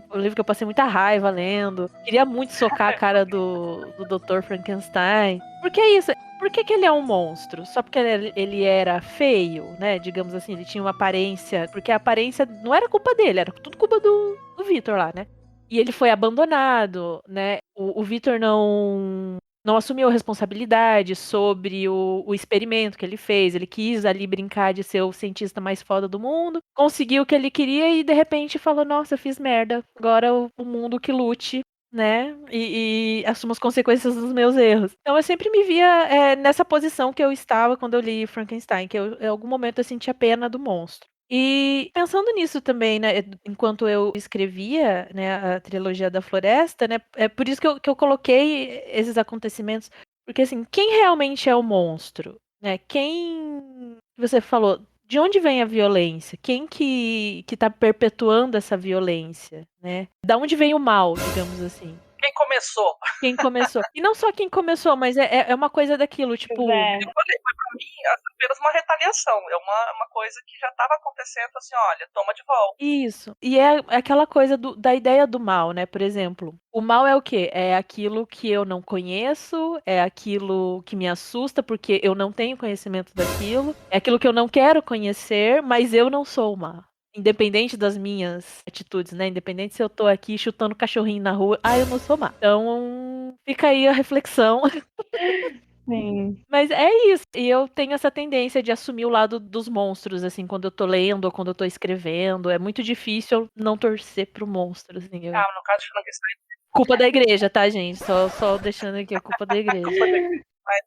O livro que eu passei muita raiva lendo. Queria muito socar a cara do Dr. Frankenstein. Porque é isso. Por que ele é um monstro? Só porque ele era feio, né? Digamos assim, ele tinha uma aparência. Porque a aparência não era culpa dele, era tudo culpa do Victor lá, né? E ele foi abandonado, né? O Victor não assumiu a responsabilidade sobre o experimento que ele fez. Ele quis ali brincar de ser o cientista mais foda do mundo, conseguiu o que ele queria e de repente falou: Nossa, eu fiz merda. Agora o mundo que lute, né? E assumo as consequências dos meus erros. Então eu sempre me via nessa posição que eu estava quando eu li Frankenstein, que em algum momento eu sentia pena do monstro. E pensando nisso também, né, enquanto eu escrevia, né, a trilogia da Floresta, né, é por isso que eu coloquei esses acontecimentos, porque assim, quem realmente é o monstro, né? Quem você falou, de onde vem a violência? Quem que tá perpetuando essa violência, né? Da onde vem o mal, digamos assim? Quem começou? Quem começou. E não só quem começou, mas é uma coisa daquilo, tipo. Pois é. Eu falei, foi pra mim apenas uma retaliação. É uma coisa que já estava acontecendo, assim, olha, toma de volta. Isso. E é aquela coisa da ideia do mal, né? Por exemplo, o mal é o quê? É aquilo que eu não conheço, é aquilo que me assusta porque eu não tenho conhecimento daquilo, é aquilo que eu não quero conhecer, mas eu não sou o mal. Independente das minhas atitudes, né? Independente se eu tô aqui chutando cachorrinho na rua, eu não sou má. Então, fica aí a reflexão. Sim. Mas é isso. E eu tenho essa tendência de assumir o lado dos monstros, assim, quando eu tô lendo ou quando eu tô escrevendo. É muito difícil eu não torcer pro monstro, assim. No caso de Frankenstein, Culpa da igreja, tá, gente? Só deixando aqui, a culpa da igreja. mas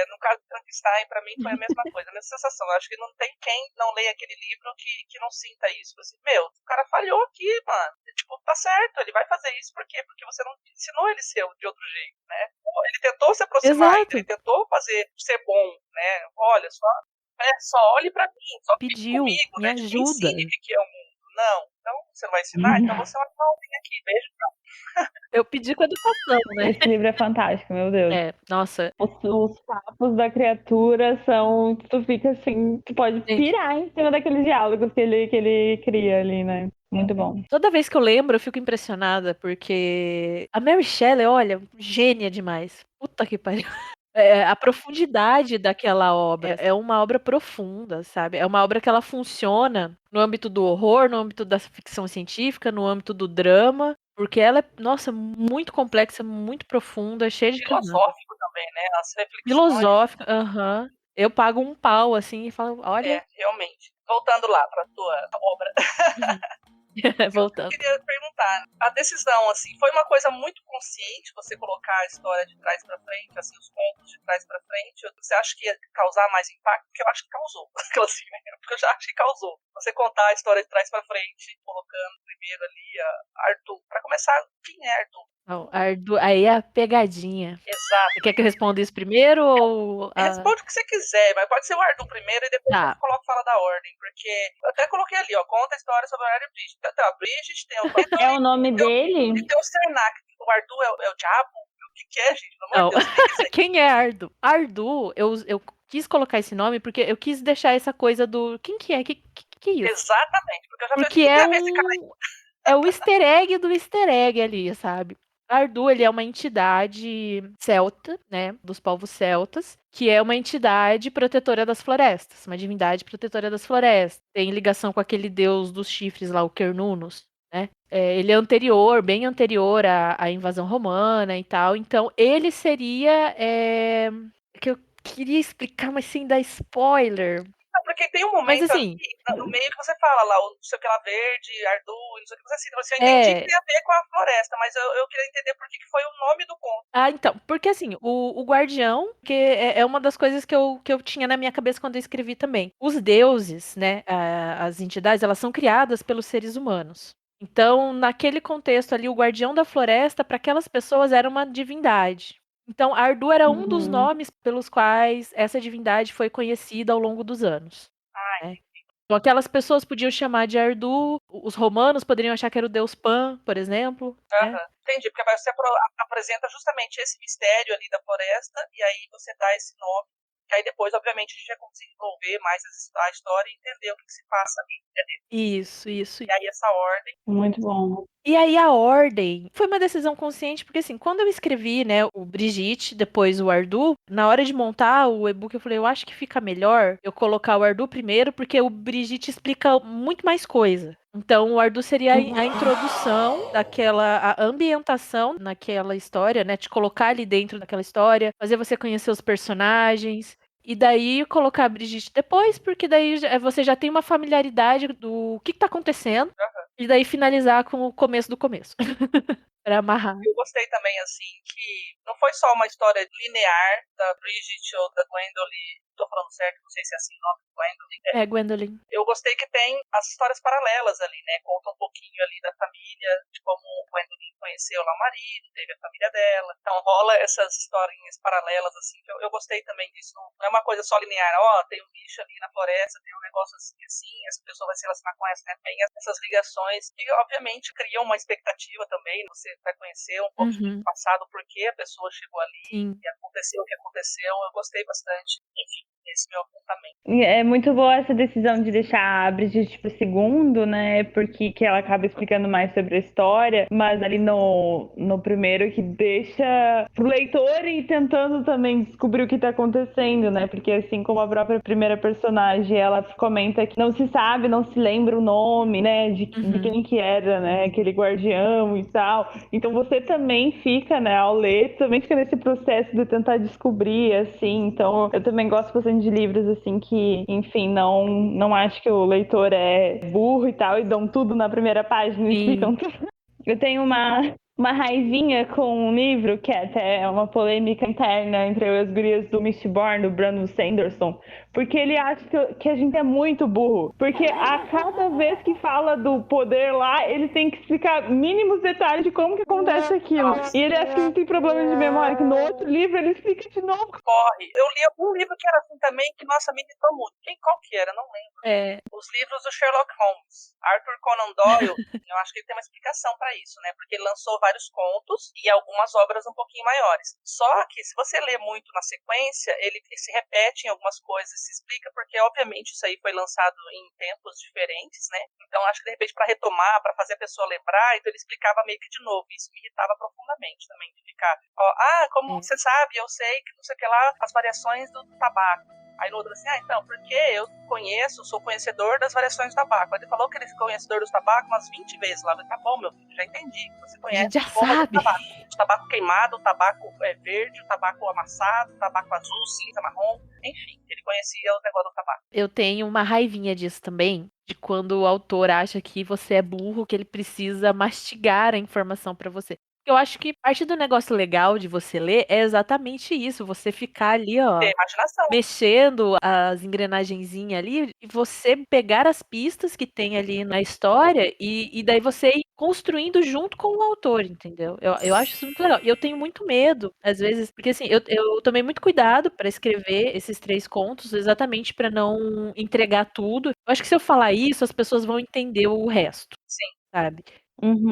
no caso de Frankenstein, pra mim foi a mesma coisa, a mesma sensação. Eu acho que não tem quem não leia aquele livro que não sinta isso. Assim, meu, o cara falhou aqui, mano. Tipo, tá certo, ele vai fazer isso por quê? Porque você não ensinou ele ser de outro jeito, né? Ele tentou se aproximar, Exato. ele tentou ser bom, né? Olha, só olhe pra mim, só fique Pediu, comigo, me né? ajuda. Me ensine o que é o mundo. Não, então você não vai ensinar, então você é uma malzinha aqui, beijo. Eu pedi com educação, né? Esse livro é fantástico, meu Deus. Nossa. Os papos da criatura são. Tu fica assim, tu pode pirar em cima daqueles diálogos que ele cria ali, né? Muito bom. Toda vez que eu lembro, eu fico impressionada, porque a Mary Shelley, olha, gênia demais. Puta que pariu. A profundidade daquela obra é uma obra profunda, sabe? É uma obra que ela funciona no âmbito do horror, no âmbito da ficção científica, no âmbito do drama, porque ela é, nossa, muito complexa, muito profunda, cheia de camadas. Filosófico também, né? As reflexões. Filosófico, aham. Eu pago um pau, assim, e falo, olha. Realmente. Voltando lá pra tua obra. Voltando. Eu queria perguntar, a decisão, assim, foi uma coisa muito consciente você colocar a história de trás pra frente, assim, os contos de trás pra frente? Você acha que ia causar mais impacto? Porque eu acho que causou. Assim, né? Porque eu já acho que causou. Você contar a história de trás pra frente, colocando primeiro ali a Arthur. Pra começar, quem é Arthur? Não, Arthur, aí é a pegadinha. Exato. Você quer que eu responda isso primeiro ou... Responde o que você quiser, mas pode ser o Arthur primeiro e depois eu coloco fala da ordem, porque eu até coloquei ali, ó, conta a história sobre a Arthur e Bridget. Tem a Bridget, tem o... É o nome dele? E tem o Cernak. O Arthur é o diabo? O que é, gente? Não. Quem é Arthur? Arthur, eu quis colocar esse nome porque eu quis deixar essa coisa do... Quem que é? Que é isso? Exatamente, porque eu já porque é o easter egg do easter egg ali, sabe? Ardu, ele é uma entidade celta, né, dos povos celtas, que é uma entidade protetora das florestas, uma divindade protetora das florestas. Tem ligação com aquele deus dos chifres lá, o Cernunnos, né? Ele é anterior, bem anterior à invasão romana e tal. Então, ele seria... que eu queria explicar, mas sem dar spoiler... Porque tem um momento assim, ali, no meio que você fala lá, o não sei o que lá verde, Ardu, não sei o que você cita. Eu entendi que tem a ver com a floresta, mas eu queria entender por que foi o nome do conto. Então, porque assim, o guardião, que é uma das coisas que eu tinha na minha cabeça quando eu escrevi também. Os deuses, né, as entidades, elas são criadas pelos seres humanos. Então, naquele contexto ali, o guardião da floresta, para aquelas pessoas, era uma divindade. Então, Ardu era um dos nomes pelos quais essa divindade foi conhecida ao longo dos anos. né? Então, aquelas pessoas podiam chamar de Ardu, os romanos poderiam achar que era o deus Pan, por exemplo. Né? Entendi, porque você apresenta justamente esse mistério ali da floresta, e aí você dá esse nome, e aí depois, obviamente, a gente vai conseguir desenvolver mais a história e entender o que se passa ali. Entendeu? Isso. E aí essa ordem. Muito bom. E aí a ordem foi uma decisão consciente, porque assim, quando eu escrevi, né, o Brigitte, depois o Ardu, na hora de montar o e-book eu falei, eu acho que fica melhor eu colocar o Ardu primeiro, porque o Brigitte explica muito mais coisa. Então o Ardu seria a introdução a ambientação naquela história, né, te colocar ali dentro daquela história, fazer você conhecer os personagens. E daí colocar a Brigitte depois, porque daí você já tem uma familiaridade do que tá acontecendo. E daí finalizar com o começo do começo. Pra amarrar. Eu gostei também, assim, que não foi só uma história linear da Bridget ou da Gwendoline. Tô falando certo, não sei se é assim o nome, Gwendoline. É, Gwendoline. Eu gostei que tem as histórias paralelas ali, né? Conta um pouquinho ali da família, de como Gwendoline conheceu lá o marido, teve a família dela. Então rola essas historinhas paralelas, assim, que eu gostei também disso. Não é uma coisa só linear, tem um bicho ali na floresta, tem um negócio assim, essa pessoa vai se relacionar com essa, né? Tem essas ligações que, obviamente, criam uma expectativa também. Você vai conhecer um pouco do passado, por que a pessoa chegou ali, e aconteceu o que aconteceu. Eu gostei bastante. Enfim, esse meu apontamento. É muito boa essa decisão de deixar a Brigitte pro segundo, né? Porque que ela acaba explicando mais sobre a história, mas ali no primeiro que deixa pro leitor ir tentando também descobrir o que tá acontecendo, né? Porque assim como a própria primeira personagem, ela comenta que não se sabe, não se lembra o nome, né? De quem que era, né? Aquele guardião e tal. Então você também fica, né? Ao ler, também fica nesse processo de tentar descobrir, assim. Então eu também gosto bastante de livros, assim, que, enfim, não acho que o leitor é burro e tal, e dão tudo na primeira página e explicam tudo. Eu tenho uma raivinha com um livro que é até uma polêmica interna entre eu e as gurias do Mistborn, do Brandon Sanderson, porque ele acha que a gente é muito burro, porque a cada vez que fala do poder lá, ele tem que explicar mínimos detalhes de como que acontece aquilo. E ele acha que a gente tem problemas de memória, que no outro livro ele explica de novo. Corre. Eu li um livro que era assim também, que, nossa, me irritou muito. Qual que era? Não lembro. Os livros do Sherlock Holmes. Arthur Conan Doyle, eu acho que ele tem uma explicação pra isso, né? Porque ele lançou vários contos e algumas obras um pouquinho maiores. Só que, se você lê muito na sequência, ele se repete em algumas coisas, se explica, porque, obviamente, isso aí foi lançado em tempos diferentes, né? Então, acho que, de repente, pra retomar, pra fazer a pessoa lembrar, então ele explicava meio que de novo. Isso me irritava profundamente também, de ficar, como você sabe, eu sei que não sei o que lá, as variações do tabaco. Aí no outro assim, então, porque eu sou conhecedor das variações do tabaco. Aí ele falou que ele é conhecedor dos tabacos umas 20 vezes lá. Eu falei, tá bom, meu filho, já entendi. Você conhece já sabe. O tabaco queimado, o tabaco verde, o tabaco amassado, o tabaco azul, cinza, marrom. Enfim, ele conhecia o negócio do tabaco. Eu tenho uma raivinha disso também, de quando o autor acha que você é burro, que ele precisa mastigar a informação pra você. Eu acho que parte do negócio legal de você ler é exatamente isso, você ficar ali, Ter imaginação. mexendo as engrenagenzinhas ali, e você pegar as pistas que tem ali na história, e daí você ir construindo junto com o autor, entendeu? Eu acho isso muito legal. E eu tenho muito medo, às vezes, porque assim, eu tomei muito cuidado pra escrever esses 3 contos, exatamente pra não entregar tudo. Eu acho que se eu falar isso, as pessoas vão entender o resto. Sim. Sabe?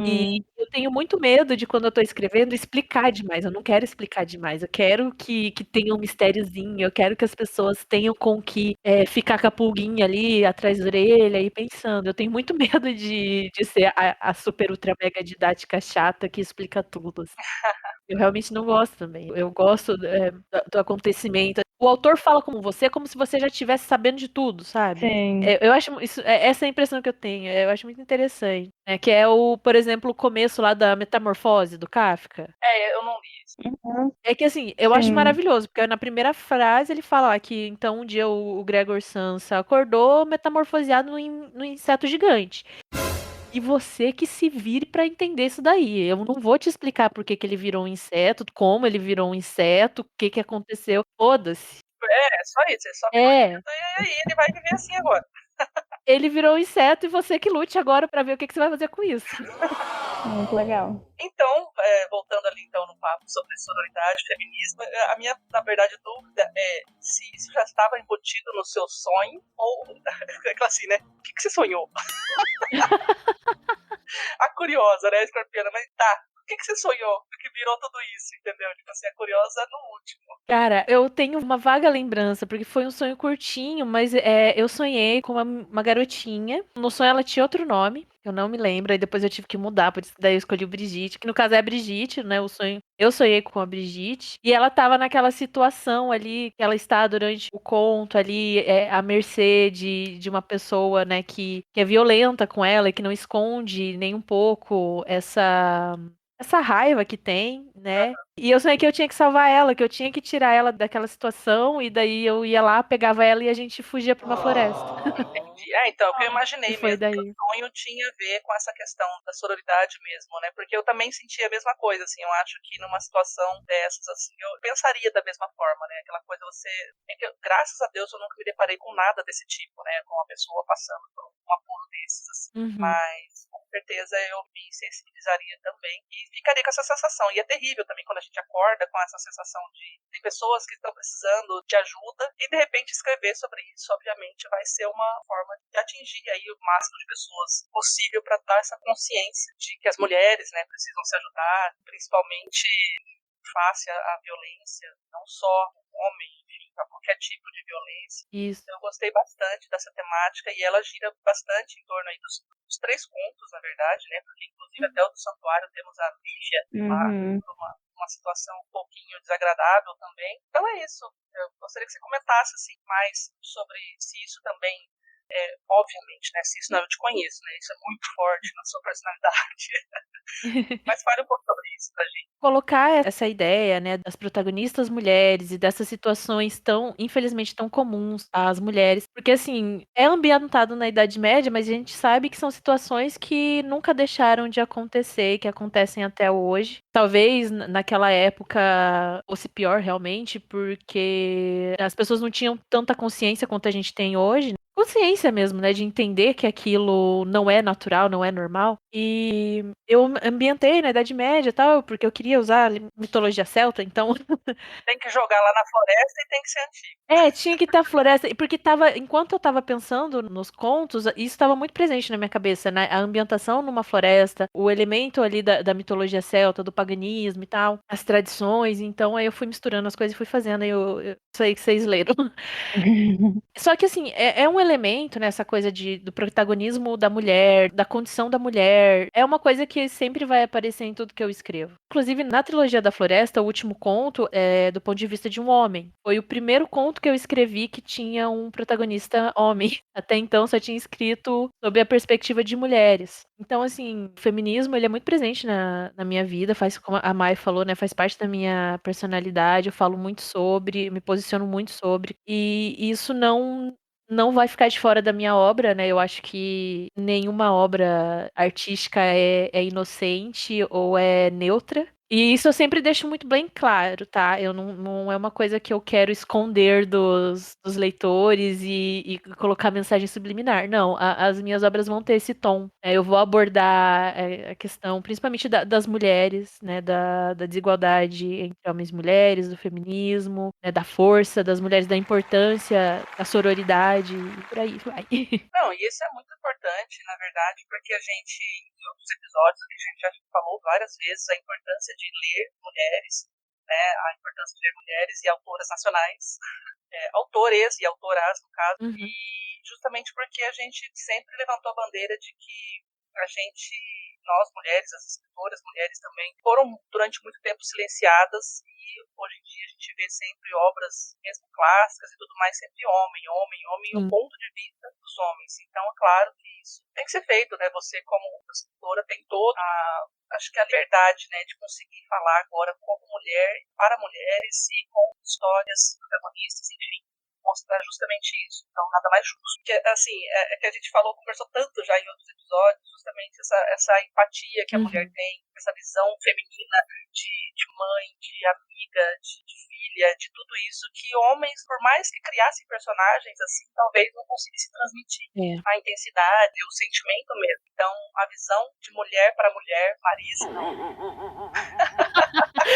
E eu tenho muito medo de, quando eu tô escrevendo, explicar demais. Eu não quero explicar demais. Eu quero que tenha um mistériozinho. Eu quero que as pessoas tenham com que ficar com a pulguinha ali atrás da orelha e pensando. Eu tenho muito medo de ser a super ultra mega didática chata que explica tudo. Assim. Eu realmente não gosto também. Eu gosto do acontecimento. O autor fala com você como se você já estivesse sabendo de tudo, sabe? Sim. Eu acho isso, essa é a impressão que eu tenho. Eu acho muito interessante. Que é por exemplo, o começo lá da Metamorfose do Kafka. Eu não li isso. É que assim, eu acho maravilhoso, porque na primeira frase ele fala que então um dia o Gregor Samsa acordou metamorfoseado no inseto gigante. E você que se vire pra entender isso daí. Eu não vou te explicar por que ele virou um inseto, como ele virou um inseto, o que aconteceu. Foda-se. Só isso. Ele só virou inseto, e aí ele vai viver assim agora. Ele virou um inseto e você que lute agora pra ver o que você vai fazer com isso. Muito legal. Então, voltando ali então no papo sobre sororidade, feminismo, a minha, na verdade, dúvida é se isso já estava embutido no seu sonho ou, é assim, né? O que você sonhou? A curiosa, né, Escorpiana? Mas tá, o que você sonhou que virou tudo isso, entendeu? Tipo assim, a curiosa no último. Cara, eu tenho uma vaga lembrança, porque foi um sonho curtinho, mas eu sonhei com uma garotinha. No sonho ela tinha outro nome, eu não me lembro, aí depois eu tive que mudar, por isso que daí eu escolhi o Brigitte, que no caso é a Brigitte, né? O sonho. Eu sonhei com a Brigitte, e ela tava naquela situação ali, que ela está durante o conto ali, à mercê de uma pessoa, né, que é violenta com ela e que não esconde nem um pouco essa raiva que tem, né? E eu sonhei que eu tinha que salvar ela, que eu tinha que tirar ela daquela situação, e daí eu ia lá, pegava ela e a gente fugia pra uma floresta. Entendi. Então, o que eu E imaginei foi mesmo, que daí. o sonho tinha a ver com essa questão da sororidade mesmo, né? Porque eu também sentia a mesma coisa, assim, eu acho que numa situação dessas, assim, eu pensaria da mesma forma, né? Aquela coisa, graças a Deus, eu nunca me deparei com nada desse tipo, né? Com uma pessoa passando por um apuro desses, assim. Uhum. Mas, com certeza, eu me sensibilizaria também e ficaria com essa sensação. E é terrível também quando a gente acorda com essa sensação de pessoas que estão precisando de ajuda e, de repente, escrever sobre isso, obviamente, vai ser uma forma de atingir aí o máximo de pessoas possível para dar essa consciência de que as mulheres, né, precisam se ajudar, principalmente face à violência, não só o homem, enfim, a qualquer tipo de violência. Isso. Eu gostei bastante dessa temática e ela gira bastante em torno aí dos 3 contos, na verdade, né, porque inclusive até o do Santuário temos a Lígia lá, uma situação um pouquinho desagradável também. Então é isso. Eu gostaria que você comentasse assim, mais sobre se isso também obviamente, né? Se isso não, eu te conheço, né? Isso é muito forte na sua personalidade. Mas fale um pouco sobre isso pra gente. Colocar essa ideia, né, das protagonistas mulheres e dessas situações tão, infelizmente, tão comuns às mulheres. Porque, assim, é ambientado na Idade Média, mas a gente sabe que são situações que nunca deixaram de acontecer, que acontecem até hoje. Talvez naquela época fosse pior realmente, porque as pessoas não tinham tanta consciência quanto a gente tem hoje. Consciência mesmo, né, de entender que aquilo não é natural, não é normal. E eu ambientei na Idade Média e tal, porque eu queria usar mitologia celta, então Tem que jogar lá na floresta e tem que ser antigo. tinha que estar floresta, porque enquanto eu tava pensando nos contos, isso estava muito presente na minha cabeça, né? A ambientação numa floresta, o elemento ali da mitologia celta, do paganismo e tal, as tradições, então aí eu fui misturando as coisas e fui fazendo, aí isso aí que vocês leram. Só que assim, é um elemento, né, essa coisa do protagonismo da mulher, da condição da mulher, é uma coisa que sempre vai aparecer em tudo que eu escrevo. Inclusive, na trilogia da Floresta, o último conto é do ponto de vista de um homem. Foi o primeiro conto que eu escrevi que tinha um protagonista homem. Até então, só tinha escrito sob a perspectiva de mulheres. Então, assim, o feminismo, ele é muito presente na minha vida, faz, como a Mai falou, né, faz parte da minha personalidade, eu falo muito sobre, me posiciono muito sobre, e isso não vai ficar de fora da minha obra, né? Eu acho que nenhuma obra artística é inocente ou é neutra. E isso eu sempre deixo muito bem claro, tá? Eu não é uma coisa que eu quero esconder dos leitores e colocar mensagem subliminar. Não, as minhas obras vão ter esse tom. Eu vou abordar a questão, principalmente das mulheres, né? Da desigualdade entre homens e mulheres, do feminismo, né, da força das mulheres, da importância da sororidade, e por aí vai. Não, e isso é muito importante, na verdade, porque a gente, em outros episódios, a gente já falou várias vezes a importância de ler mulheres, né, a importância de ler mulheres e autoras nacionais, autores e autoras, no caso, Uhum. e justamente porque a gente sempre levantou a bandeira de que nós mulheres, as escritoras mulheres também, foram durante muito tempo silenciadas e hoje em dia a gente vê sempre obras, mesmo clássicas e tudo mais, sempre homem, e o ponto de vista dos homens. Então é claro que isso tem que ser feito, né? Você como escritora tem toda acho que a liberdade, né, de conseguir falar agora como mulher, para mulheres e com histórias protagonistas, enfim. mostrar justamente isso. Então, nada mais justo. Que, assim, é que a gente conversou tanto já em outros episódios, justamente essa empatia que a mulher tem, essa visão feminina de mãe, de amiga, de filha, de tudo isso, que homens, por mais que criassem personagens assim, talvez não conseguissem transmitir a intensidade, o sentimento mesmo. Então, a visão de mulher para mulher, Marisa,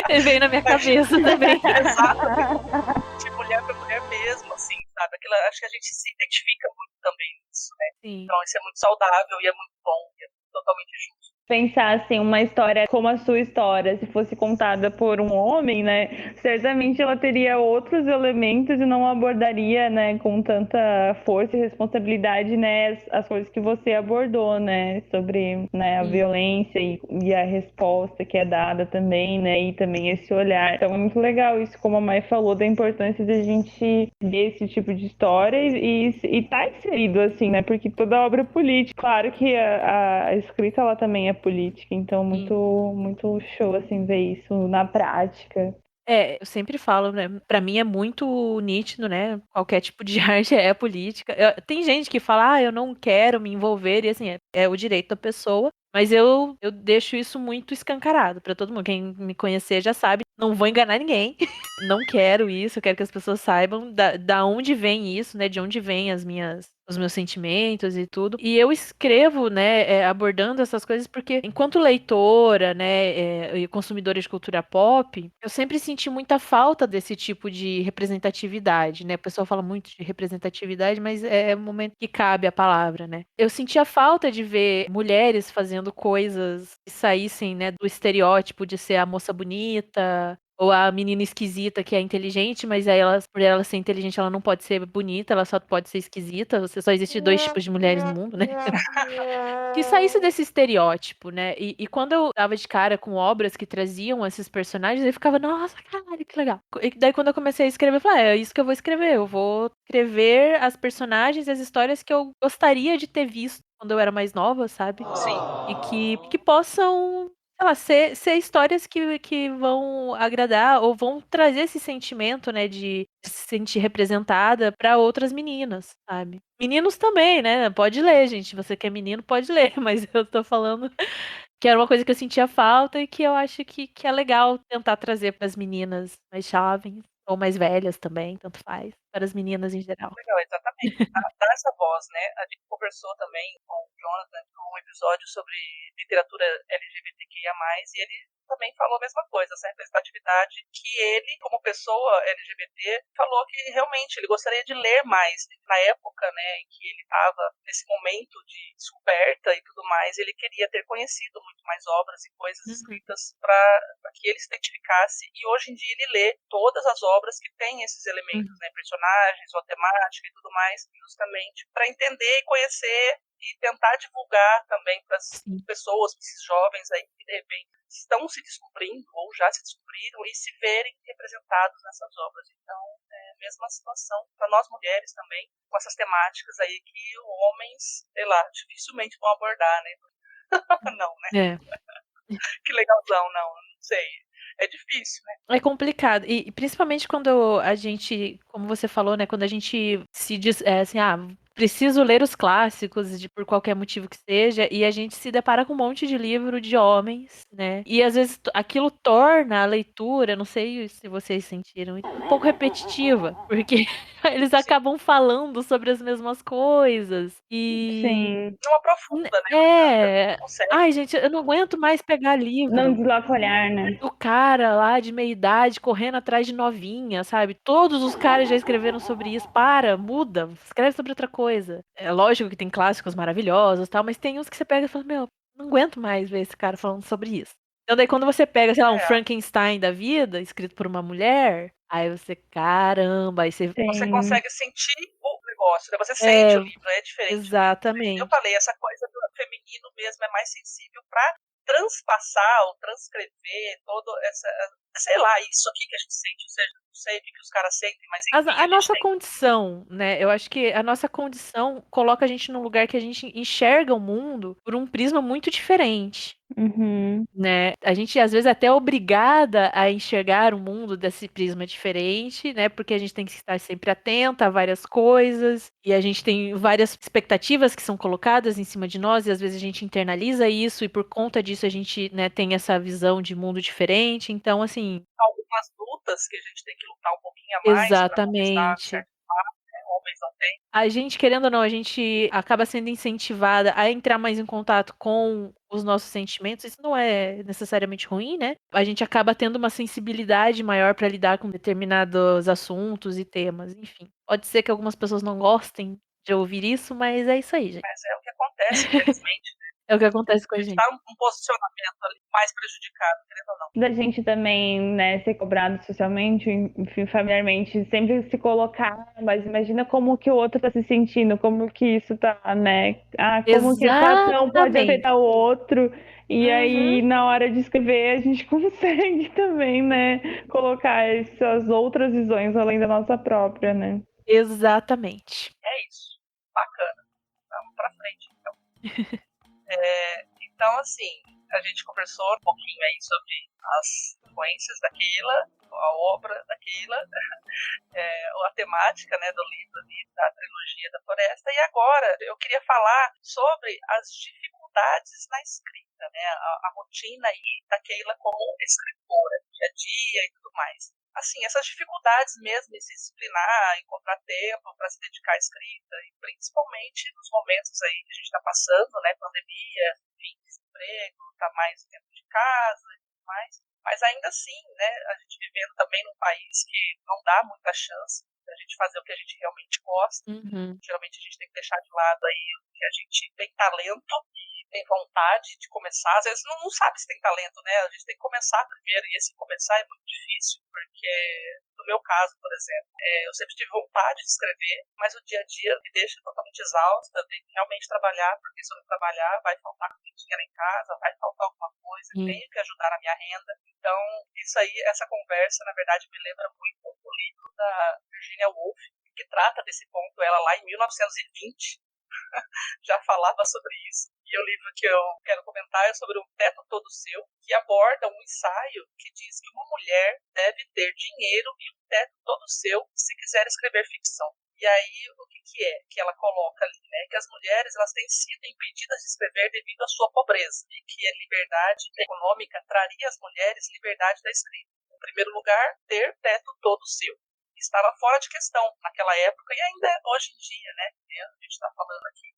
Ele veio na minha cabeça também. Exatamente. De mulher para mulher mesmo, assim, sabe? Acho que a gente se identifica muito também nisso, né? Sim. Então, isso é muito saudável e é muito bom, e é totalmente justo. Pensar assim, uma história como a sua história, se fosse contada por um homem, né, certamente ela teria outros elementos e não abordaria, né, com tanta força e responsabilidade, né, as coisas que você abordou, né, sobre, né, a violência e a resposta que é dada também, né, e também esse olhar. Então é muito legal isso, como a Mai falou, da importância de a gente ver esse tipo de história e tá inserido, assim, né, porque toda obra é política. Claro que a escrita, ela também é política, então muito show, assim, ver isso na prática. Eu sempre falo, né? Pra mim é muito nítido, né? Qualquer tipo de arte é política. Tem gente que fala, eu não quero me envolver, e assim, é o direito da pessoa. Mas eu deixo isso muito escancarado pra todo mundo. Quem me conhecer já sabe, não vou enganar ninguém. Não quero isso, eu quero que as pessoas saibam da onde vem isso, né? De onde vem os meus sentimentos e tudo. E eu escrevo, né, abordando essas coisas porque, enquanto leitora, né, e consumidora de cultura pop, eu sempre senti muita falta desse tipo de representatividade, né? O pessoal fala muito de representatividade, mas é o momento que cabe a palavra, né? Eu sentia falta de ver mulheres fazendo coisas que saíssem, né, do estereótipo de ser a moça bonita, ou a menina esquisita que é inteligente, mas aí por ela ser inteligente, ela não pode ser bonita, ela só pode ser esquisita. Só existe 2 tipos de mulheres no mundo, né? Que saísse desse estereótipo, né? E quando eu dava de cara com obras que traziam esses personagens, eu ficava, nossa, caralho, que legal. E daí quando eu comecei a escrever, eu falei, é isso que eu vou escrever. Eu vou escrever as personagens e as histórias que eu gostaria de ter visto quando eu era mais nova, sabe? Sim. E que possam, sei lá, ser histórias que vão agradar ou vão trazer esse sentimento, né, de se sentir representada pra outras meninas, sabe? Meninos também, né? Pode ler, gente. Você que é menino, pode ler, mas eu tô falando que era uma coisa que eu sentia falta e que eu acho que é legal tentar trazer pras meninas mais jovens ou mais velhas também, tanto faz, para as meninas em geral. Legal, exatamente. Dar essa voz, né? A gente conversou também com o Jonathan num episódio sobre literatura LGBTQIA+, e ele também falou a mesma coisa, essa representatividade que ele, como pessoa LGBT, falou que realmente ele gostaria de ler mais. Na época, né, em que ele estava nesse momento de descoberta e tudo mais, ele queria ter conhecido muito mais obras e coisas escritas para que ele se identificasse, e hoje em dia ele lê todas as obras que têm esses elementos, né, personagens, ou temática e tudo mais, justamente para entender e conhecer e tentar divulgar também para as pessoas, para esses jovens aí que de repente estão se descobrindo ou já se descobriram e se verem representados nessas obras. Então, é a mesma situação para nós mulheres também, com essas temáticas aí que homens, sei lá, dificilmente vão abordar, né? Não, né? Que legalzão, não sei. É difícil, né? É complicado. E principalmente quando a gente, como você falou, né? Quando a gente se diz assim, preciso ler os clássicos por qualquer motivo que seja, e a gente se depara com um monte de livro de homens, né? E às vezes aquilo torna a leitura, não sei se vocês sentiram, um pouco repetitiva, porque eles acabam falando sobre as mesmas coisas. E Sim. Não aprofunda, né? Ai, gente, eu não aguento mais pegar livro. Não desloca o olhar, né? O cara lá de meia idade correndo atrás de novinha, sabe? Todos os caras já escreveram sobre isso. Muda, escreve sobre outra coisa. É lógico que tem clássicos maravilhosos e tal, mas tem uns que você pega e fala, meu, não aguento mais ver esse cara falando sobre isso. Então daí quando você pega, sei lá, um Frankenstein da vida, escrito por uma mulher, aí você, caramba, aí você... Você consegue sentir o negócio, né? Você sente o livro, é diferente. Exatamente. Eu falei, essa coisa do feminino mesmo é mais sensível pra transpassar ou transcrever todo essa, sei lá, isso aqui que a gente sente, ou seja, não sei o que os caras sentem, mas enfim, A a gente nossa tem. condição, né? Eu acho que a nossa condição coloca a gente num lugar que a gente enxerga o mundo por um prisma muito diferente. Uhum. Né? A gente às vezes até é obrigada a enxergar o mundo desse prisma diferente, né? Porque a gente tem que estar sempre atenta a várias coisas e a gente tem várias expectativas que são colocadas em cima de nós e às vezes a gente internaliza isso e por conta disso a gente, né, tem essa visão de mundo diferente. Então, assim, Algumas lutas que a gente tem que lutar um pouquinho a mais para conquistar exatamente. certo fato, né? Homens não têm. A gente, querendo ou não, a gente acaba sendo incentivada a entrar mais em contato com os nossos sentimentos. Isso não é necessariamente ruim, né? A gente acaba tendo uma sensibilidade maior para lidar com determinados assuntos e temas, enfim. Pode ser que algumas pessoas não gostem de ouvir isso, mas é isso aí, gente. Mas é o que acontece, infelizmente. É o que acontece com A a gente gente. está num posicionamento ali mais prejudicado, querendo ou não. Da gente também, né, ser cobrado socialmente, enfim, familiarmente, sempre se colocar, mas imagina como que o outro tá se sentindo, como que isso tá, né? Ah, como que essa ação pode Exatamente. afetar o outro. E aí, Uhum. na hora de escrever, a gente consegue também, né, colocar essas outras visões além da nossa própria, né? Exatamente. É isso. Bacana. Vamos pra frente, então. Então, assim, a gente conversou um pouquinho aí sobre as influências da Keila, a obra da Keila, a temática, né, do livro ali, da trilogia da floresta. E agora eu queria falar sobre as dificuldades na escrita, né, a rotina aí da Keila como escritora, dia a dia e tudo mais. Assim, essas dificuldades mesmo em se disciplinar, encontrar tempo para se dedicar à escrita, e principalmente nos momentos aí que a gente está passando, né, pandemia, enfim, desemprego, tá mais dentro de casa e tudo mais. Mas ainda assim, né, a gente vivendo também num país que não dá muita chance da gente fazer o que a gente realmente gosta. Uhum. Geralmente a gente tem que deixar de lado aí o que a gente tem talento e tem vontade de começar. Às vezes não sabe se tem talento, né? A gente tem que começar primeiro, e esse começar é muito difícil, porque no meu caso, por exemplo, eu sempre tive vontade de escrever, mas o dia a dia me deixa totalmente exausta, eu tenho que realmente trabalhar, porque se eu não trabalhar vai faltar dinheiro em casa, vai faltar alguma coisa, tenho que ajudar na minha renda. Então, isso aí, essa conversa, na verdade, me lembra muito o livro da Virginia Woolf, que trata desse ponto. Ela lá em 1920 já falava sobre isso. E o livro que eu quero comentar é sobre Um Teto Todo Seu, que aborda um ensaio que diz que uma mulher deve ter dinheiro e um teto todo seu se quiser escrever ficção. E aí, o que é que ela coloca ali, né? Que as mulheres elas têm sido impedidas de escrever devido à sua pobreza, e que a liberdade econômica traria às mulheres liberdade da escrita. Em primeiro lugar, ter teto todo seu. Estava fora de questão naquela época e ainda hoje em dia, né? A gente está falando aqui.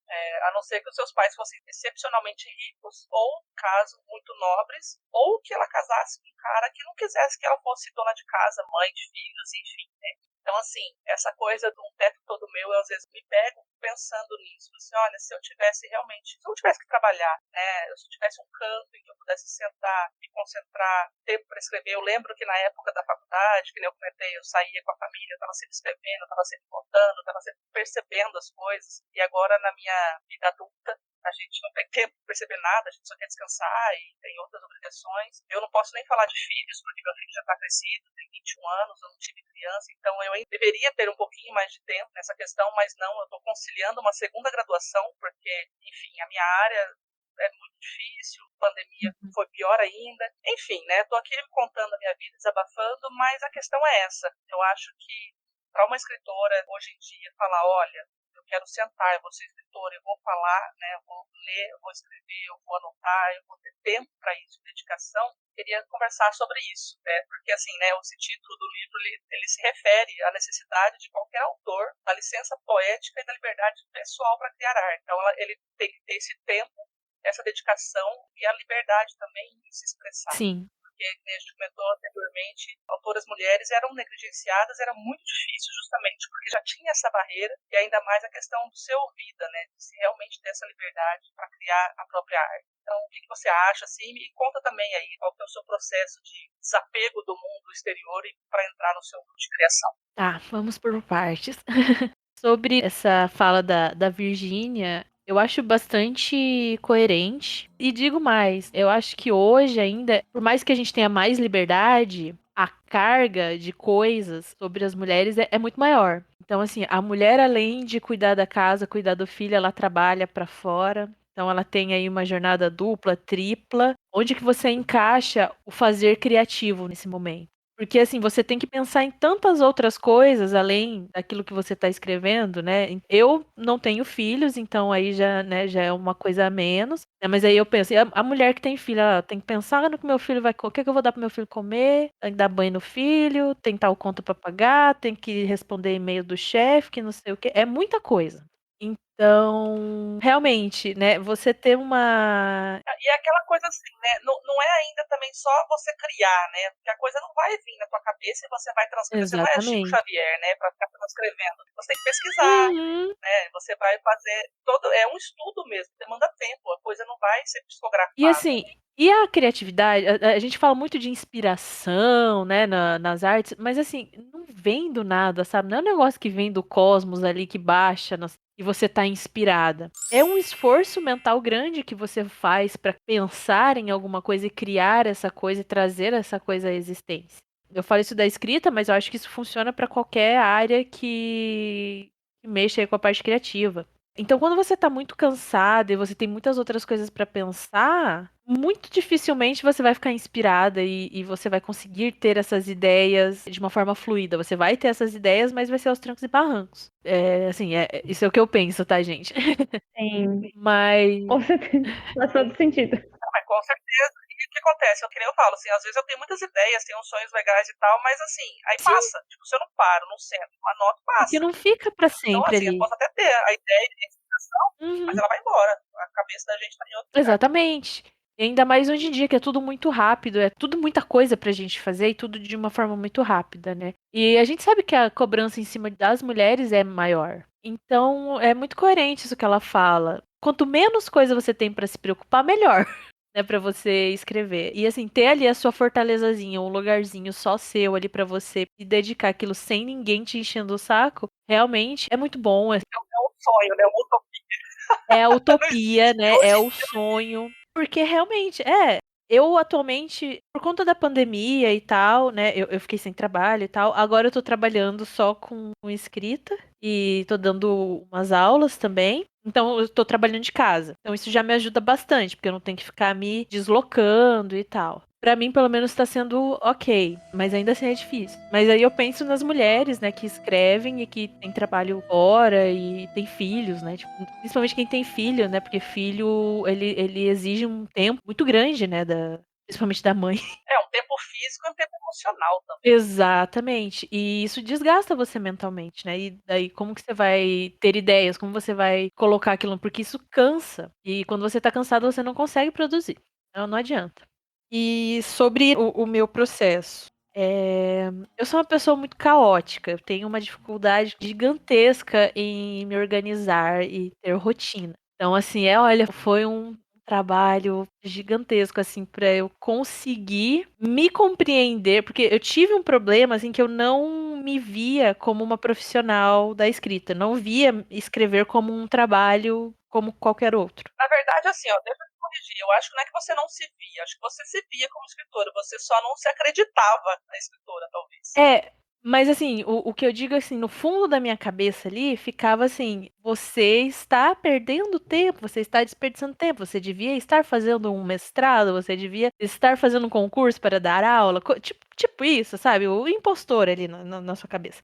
A não ser que os seus pais fossem excepcionalmente ricos, ou, caso, muito nobres, ou que ela casasse com um cara que não quisesse que ela fosse dona de casa, mãe de filhos, enfim, né? Então, assim, essa coisa de um teto todo meu, eu às vezes me pego pensando nisso. Assim, olha, se eu tivesse realmente, se eu tivesse que trabalhar, né, se eu tivesse um canto em que eu pudesse sentar, me concentrar, tempo para escrever. Eu lembro que na época da faculdade, que nem eu comentei, eu saía com a família, eu estava sempre escrevendo, eu estava sempre contando, eu estava sempre percebendo as coisas. E agora, na minha vida adulta, a gente não tem tempo para perceber nada, a gente só quer descansar e tem outras obrigações. Eu não posso nem falar de filhos, porque meu filho já está crescido, tem 21 anos, eu não tive criança, então eu ainda deveria ter um pouquinho mais de tempo nessa questão, mas não, eu estou conciliando uma segunda graduação, porque, enfim, a minha área é muito difícil, a pandemia foi pior ainda. Enfim, né, estou aqui contando a minha vida, desabafando, mas a questão é essa. Eu acho que para uma escritora, hoje em dia, falar, olha, eu quero sentar, eu vou ser escritora, eu vou falar, né, eu vou ler, eu vou escrever, eu vou anotar, eu vou ter tempo para isso, dedicação, queria conversar sobre isso, né, porque assim, né, esse título do livro, ele se refere à necessidade de qualquer autor da licença poética e da liberdade pessoal para criar arte. Então, ele tem que ter esse tempo, essa dedicação e a liberdade também em se expressar. Sim. Porque, como a gente comentou anteriormente, autoras mulheres eram negligenciadas, era muito difícil justamente porque já tinha essa barreira e ainda mais a questão de ser ouvida, né, de se realmente ter essa liberdade para criar a própria arte. Então, o que você acha, assim, me conta também aí qual que é o seu processo de desapego do mundo exterior e para entrar no seu mundo de criação. Tá, vamos por partes. Sobre essa fala da Virgínia, Eu acho bastante coerente. E digo mais, eu acho que hoje ainda, por mais que a gente tenha mais liberdade, a carga de coisas sobre as mulheres é muito maior. Então, assim, a mulher, além de cuidar da casa, cuidar do filho, ela trabalha pra fora. Então, ela tem aí uma jornada dupla, tripla. Onde que você encaixa o fazer criativo nesse momento? Porque, assim, você tem que pensar em tantas outras coisas além daquilo que você está escrevendo, né? Eu não tenho filhos, então aí já, né, já é uma coisa a menos. Né? Mas aí eu penso, e a mulher que tem filho, ela tem que pensar no que meu filho vai comer, o que que eu vou dar pro meu filho comer, tem que dar banho no filho, tem tal conta para pagar, tem que responder e-mail do chefe, que não sei o quê. É muita coisa. Então, realmente, né, você ter uma. E é aquela coisa assim, né? Não é ainda também só você criar, né? Porque a coisa não vai vir na tua cabeça e você vai transcrever. Você não é Chico Exatamente. Xavier, né? Pra ficar transcrevendo. Você tem que pesquisar, Uhum. né? Você vai fazer todo. É um estudo mesmo, demanda tempo. A coisa não vai ser E psicografada. assim, e a criatividade, a gente fala muito de inspiração, né, nas artes, mas assim, não vem do nada, sabe? Não é um negócio que vem do cosmos ali, que baixa e você tá inspirada. É um esforço mental grande que você faz pra pensar em alguma coisa e criar essa coisa e trazer essa coisa à existência. Eu falo isso da escrita, mas eu acho que isso funciona pra qualquer área que mexa aí com a parte criativa. Então, quando você tá muito cansada e você tem muitas outras coisas pra pensar, muito dificilmente você vai ficar inspirada e você vai conseguir ter essas ideias de uma forma fluida. Você vai ter essas ideias, mas vai ser aos trancos e barrancos. Assim, isso é o que eu penso, tá, gente? Sim, Mas. com certeza. Faz todo sentido. Mas com certeza. E o que acontece? Que nem eu falo, assim, às vezes eu tenho muitas ideias, tenho uns sonhos legais e tal, mas assim, aí Sim, passa. Tipo, se eu não paro, não sento, não anoto, porque passa. não fica pra Então, sempre assim, eu ali. posso até ter a ideia de inspiração, mas Uhum, ela vai embora. A cabeça da gente tá em outro lugar. exatamente. E ainda mais hoje em dia, que é tudo muito rápido, é tudo muita coisa pra gente fazer e tudo de uma forma muito rápida, né? E a gente sabe que a cobrança em cima das mulheres é maior. Então, é muito coerente isso que ela fala. Quanto menos coisa você tem pra se preocupar, melhor, né, pra você escrever. E assim, ter ali a sua fortalezazinha, um lugarzinho só seu ali pra você e dedicar aquilo sem ninguém te enchendo o saco, realmente é muito bom. É um sonho, né? Uma utopia. É a Não utopia, existe. né? Hoje É em o sonho. Porque realmente, eu atualmente, por conta da pandemia e tal, né? Eu fiquei sem trabalho e tal. Agora eu tô trabalhando só com escrita e tô dando umas aulas também. Então eu tô trabalhando de casa. Então isso já me ajuda bastante, porque eu não tenho que ficar me deslocando e tal. Pra mim, pelo menos, tá sendo ok, mas ainda assim é difícil. Mas aí eu penso nas mulheres, né, que escrevem e que têm trabalho fora e têm filhos, né? Tipo, principalmente quem tem filho, né? Porque filho, ele exige um tempo muito grande, né, principalmente da mãe. É um tempo físico e um tempo emocional também. Exatamente. E isso desgasta você mentalmente, né? E daí, como que você vai ter ideias? Como você vai colocar aquilo? Porque isso cansa. E quando você tá cansado, você não consegue produzir. Então, não adianta. E sobre o meu processo. Eu sou uma pessoa muito caótica. Eu tenho uma dificuldade gigantesca em me organizar e ter rotina. Então, assim, olha, foi um trabalho gigantesco, assim, para eu conseguir me compreender, porque eu tive um problema, assim, que eu não me via como uma profissional da escrita. Não via escrever como um trabalho como qualquer outro. Na verdade, assim, ó, deixa eu te corrigir. Eu acho que não é que você não se via, acho que você se via como escritora, você só não se acreditava na escritora, talvez. Mas assim, o que eu digo assim, no fundo da minha cabeça ali, ficava assim, você está perdendo tempo, você está desperdiçando tempo, você devia estar fazendo um mestrado, você devia estar fazendo um concurso para dar aula, tipo isso, sabe? O impostor ali na sua cabeça.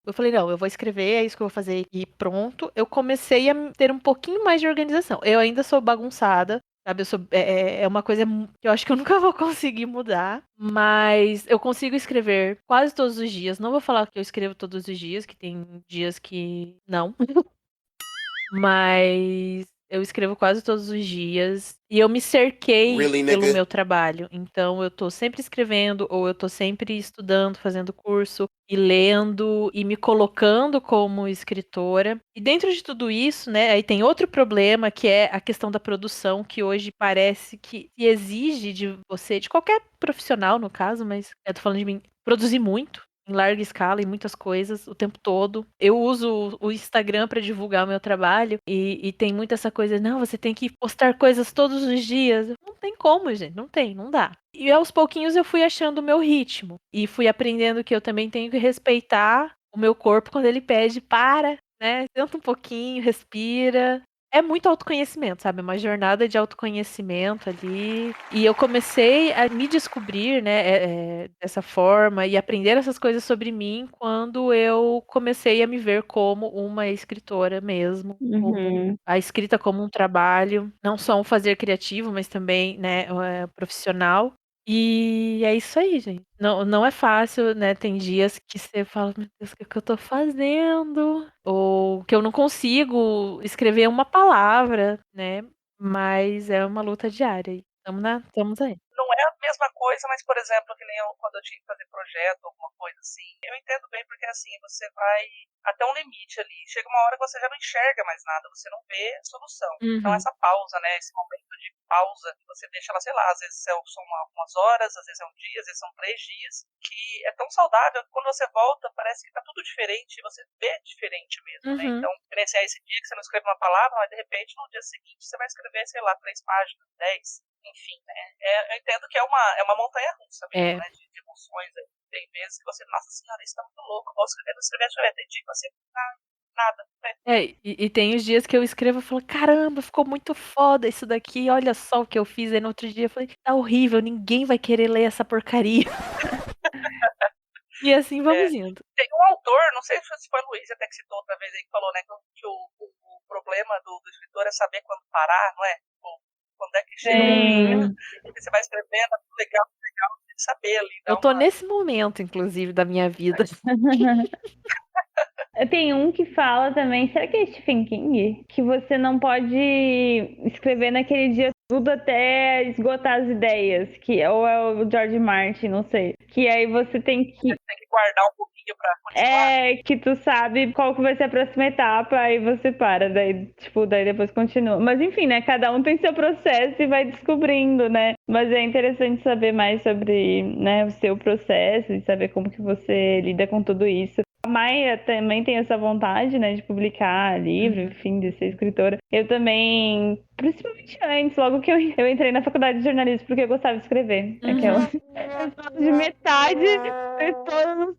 Eu falei, não, eu vou escrever, é isso que eu vou fazer e pronto. Eu comecei a ter um pouquinho mais de organização. Eu ainda sou bagunçada, sabe? É uma coisa que eu acho que eu nunca vou conseguir mudar. Mas eu consigo escrever quase todos os dias. Não vou falar que eu escrevo todos os dias, que tem dias que não. Mas eu escrevo quase todos os dias. E eu me cerquei Really, pelo nigga? meu trabalho. Então eu tô sempre escrevendo, ou eu tô sempre estudando, fazendo curso, e lendo, e me colocando como escritora. E dentro de tudo isso, né, aí tem outro problema, que é a questão da produção, que hoje parece que exige de você, de qualquer profissional no caso, mas eu tô falando de mim, produzir muito. em larga escala, em muitas coisas, o tempo todo. Eu uso o Instagram para divulgar o meu trabalho e tem muito essa coisa, não, você tem que postar coisas todos os dias. Não tem como, gente, não dá. E aos pouquinhos eu fui achando o meu ritmo e fui aprendendo que eu também tenho que respeitar o meu corpo quando ele pede para, né? Senta um pouquinho, respira. É muito autoconhecimento, sabe? Uma jornada de autoconhecimento ali. E eu comecei a me descobrir, né, dessa forma e aprender essas coisas sobre mim quando eu comecei a me ver como uma escritora mesmo. Como a escrita como um trabalho, não só um fazer criativo, mas também, né, profissional. E é isso aí, gente. Não é fácil, né? Tem dias que você fala, meu Deus, o que é que eu tô fazendo? Ou que eu não consigo escrever uma palavra, né? Mas é uma luta diária. Estamos aí. Não é a mesma coisa, mas, por exemplo, que nem quando eu tinha que fazer projeto, alguma coisa assim, eu entendo bem porque, assim, você vai até um limite ali. Chega uma hora que você já não enxerga mais nada, você não vê solução. Então, essa pausa, né, esse momento de pausa, você deixa ela, sei lá, às vezes são algumas horas, às vezes é um dia, às vezes são 3 dias, que é tão saudável que quando você volta, parece que tá tudo diferente, e você vê diferente mesmo, né? Então, esse dia que você não escreve uma palavra, mas de repente, no dia seguinte, você vai escrever, sei lá, 3 páginas, 10. Enfim, né? Eu entendo que é uma montanha-russa mesmo, né? De emoções. Tem vezes que você, nossa senhora, isso tá muito louco, vou escrever. Tem dia que você, nada. Né? E tem os dias que eu escrevo e falo, caramba, ficou muito foda isso daqui, olha só o que eu fiz. Aí no outro dia eu falei, tá horrível, ninguém vai querer ler essa porcaria. E assim vamos indo. Tem um autor, não sei se foi o Luiz até que citou outra vez aí, que falou, né, que o problema do escritor é saber quando parar, não é? Quando é que chega o momento, você vai escrevendo, legal, tem que saber ali. Eu tô nesse momento, inclusive, da minha vida. Tem um que fala também, será que é Stephen King? Que você não pode escrever naquele dia tudo até esgotar as ideias, ou é o George Martin, não sei. Que aí você tem que guardar um pouquinho pra continuar. Que tu sabe qual que vai ser a próxima etapa, aí você para, daí depois continua. Mas enfim, né, cada um tem seu processo e vai descobrindo, né? Mas é interessante saber mais sobre, né, o seu processo e saber como que você lida com tudo isso. A Maia também tem essa vontade, né, de publicar livro, enfim, de ser escritora. Eu também, principalmente antes, logo que eu entrei na faculdade de jornalismo, porque eu gostava de escrever. Aquela de metade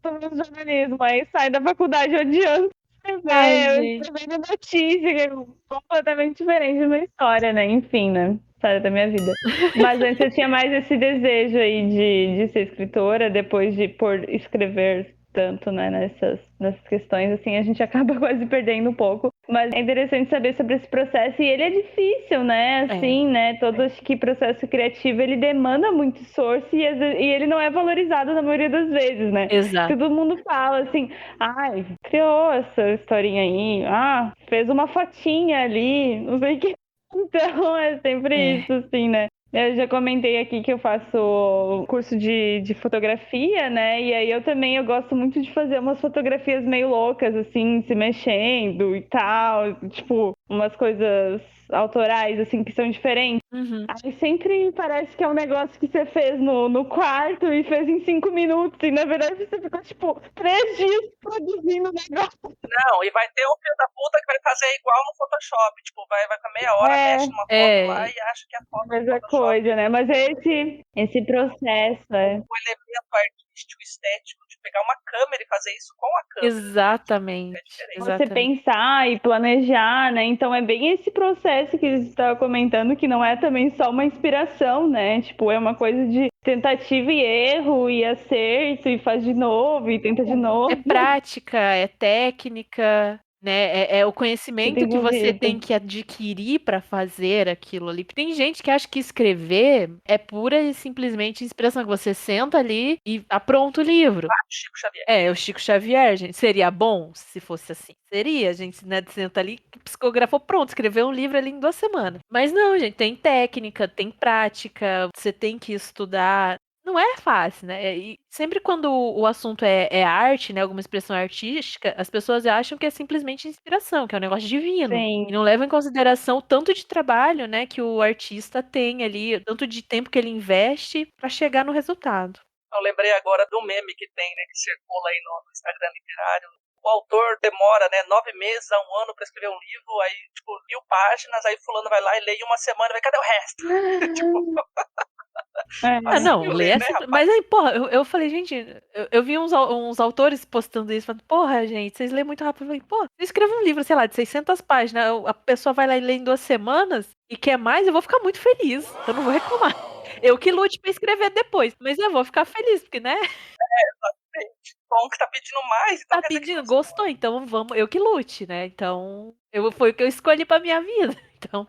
todos no jornalismo, aí sai da faculdade odiando escrevendo notícia, que é completamente diferente de uma história, né? Enfim, né? História da minha vida. Mas antes eu tinha mais esse desejo aí de ser escritora, depois de por escrever tanto, né, nessas questões, assim, a gente acaba quase perdendo um pouco. Mas é interessante saber sobre esse processo, e ele é difícil, né, assim, né, acho que processo criativo, ele demanda muito esforço e ele não é valorizado na maioria das vezes, né? Exato. Todo mundo fala assim, ai, criou essa historinha aí, fez uma fotinha ali, não sei o que. Então, é sempre isso, assim, né? Eu já comentei aqui que eu faço curso de fotografia, né? E aí eu gosto muito de fazer umas fotografias meio loucas, assim, se mexendo e tal. Tipo, umas coisas autorais, assim, que são diferentes. Aí sempre parece que é um negócio que você fez no quarto e fez em 5 minutos. E na verdade você ficou, tipo, 3 dias produzindo o negócio. Não, e vai ter um filho da puta que vai fazer igual no Photoshop. Tipo, vai com meia hora, mexe numa foto lá e acha que é a foto do mesma Photoshop. Coisa, né? Mas é esse processo, O elemento artístico, estético, de pegar uma câmera e fazer isso com a câmera. Exatamente. Você pensar e planejar, né? Então é bem esse processo que você estava comentando, que não é também só uma inspiração, né? Tipo, é uma coisa de tentativa e erro e acerto e faz de novo e tenta de novo. É prática, é técnica, né? É o conhecimento que você tem que adquirir para fazer aquilo ali. Tem gente que acha que escrever é pura e simplesmente inspiração, que você senta ali e apronta o livro. Chico Xavier. É o Chico Xavier, gente. Seria bom se fosse assim? Seria, a gente, né, senta ali, psicografou, pronto, escreveu um livro ali em 2 semanas. Mas não, gente, tem técnica, tem prática, você tem que estudar. Não é fácil, né? E sempre quando o assunto é arte, né? Alguma expressão artística, as pessoas acham que é simplesmente inspiração, que é um negócio divino. Sim. E não levam em consideração o tanto de trabalho, né, que o artista tem ali, tanto de tempo que ele investe para chegar no resultado. Eu lembrei agora do meme que tem, né, que circula aí no Instagram literário. O autor demora, né, 9 meses a 1 ano pra escrever um livro, aí, tipo, 1000 páginas, aí fulano vai lá e lê em uma semana, vai, cadê o resto? Tipo, Ah, não, fácil ler ler, é né, simples. rapaz? Mas aí, porra, eu falei, gente, eu vi uns autores postando isso, falando, porra, gente, vocês lêem muito rápido. Eu falei, pô, eu escrevo um livro, sei lá, de 600 páginas, a pessoa vai lá e lê em 2 semanas e quer mais, eu vou ficar muito feliz. Eu não vou reclamar. Eu que lute pra escrever depois, mas eu vou ficar feliz, porque, né, Exatamente. Bom que tá pedindo mais, então tá quer dizer que pedindo, gostou. gostou, então vamos, eu que lute, né? Então, foi o que eu escolhi pra minha vida. Então,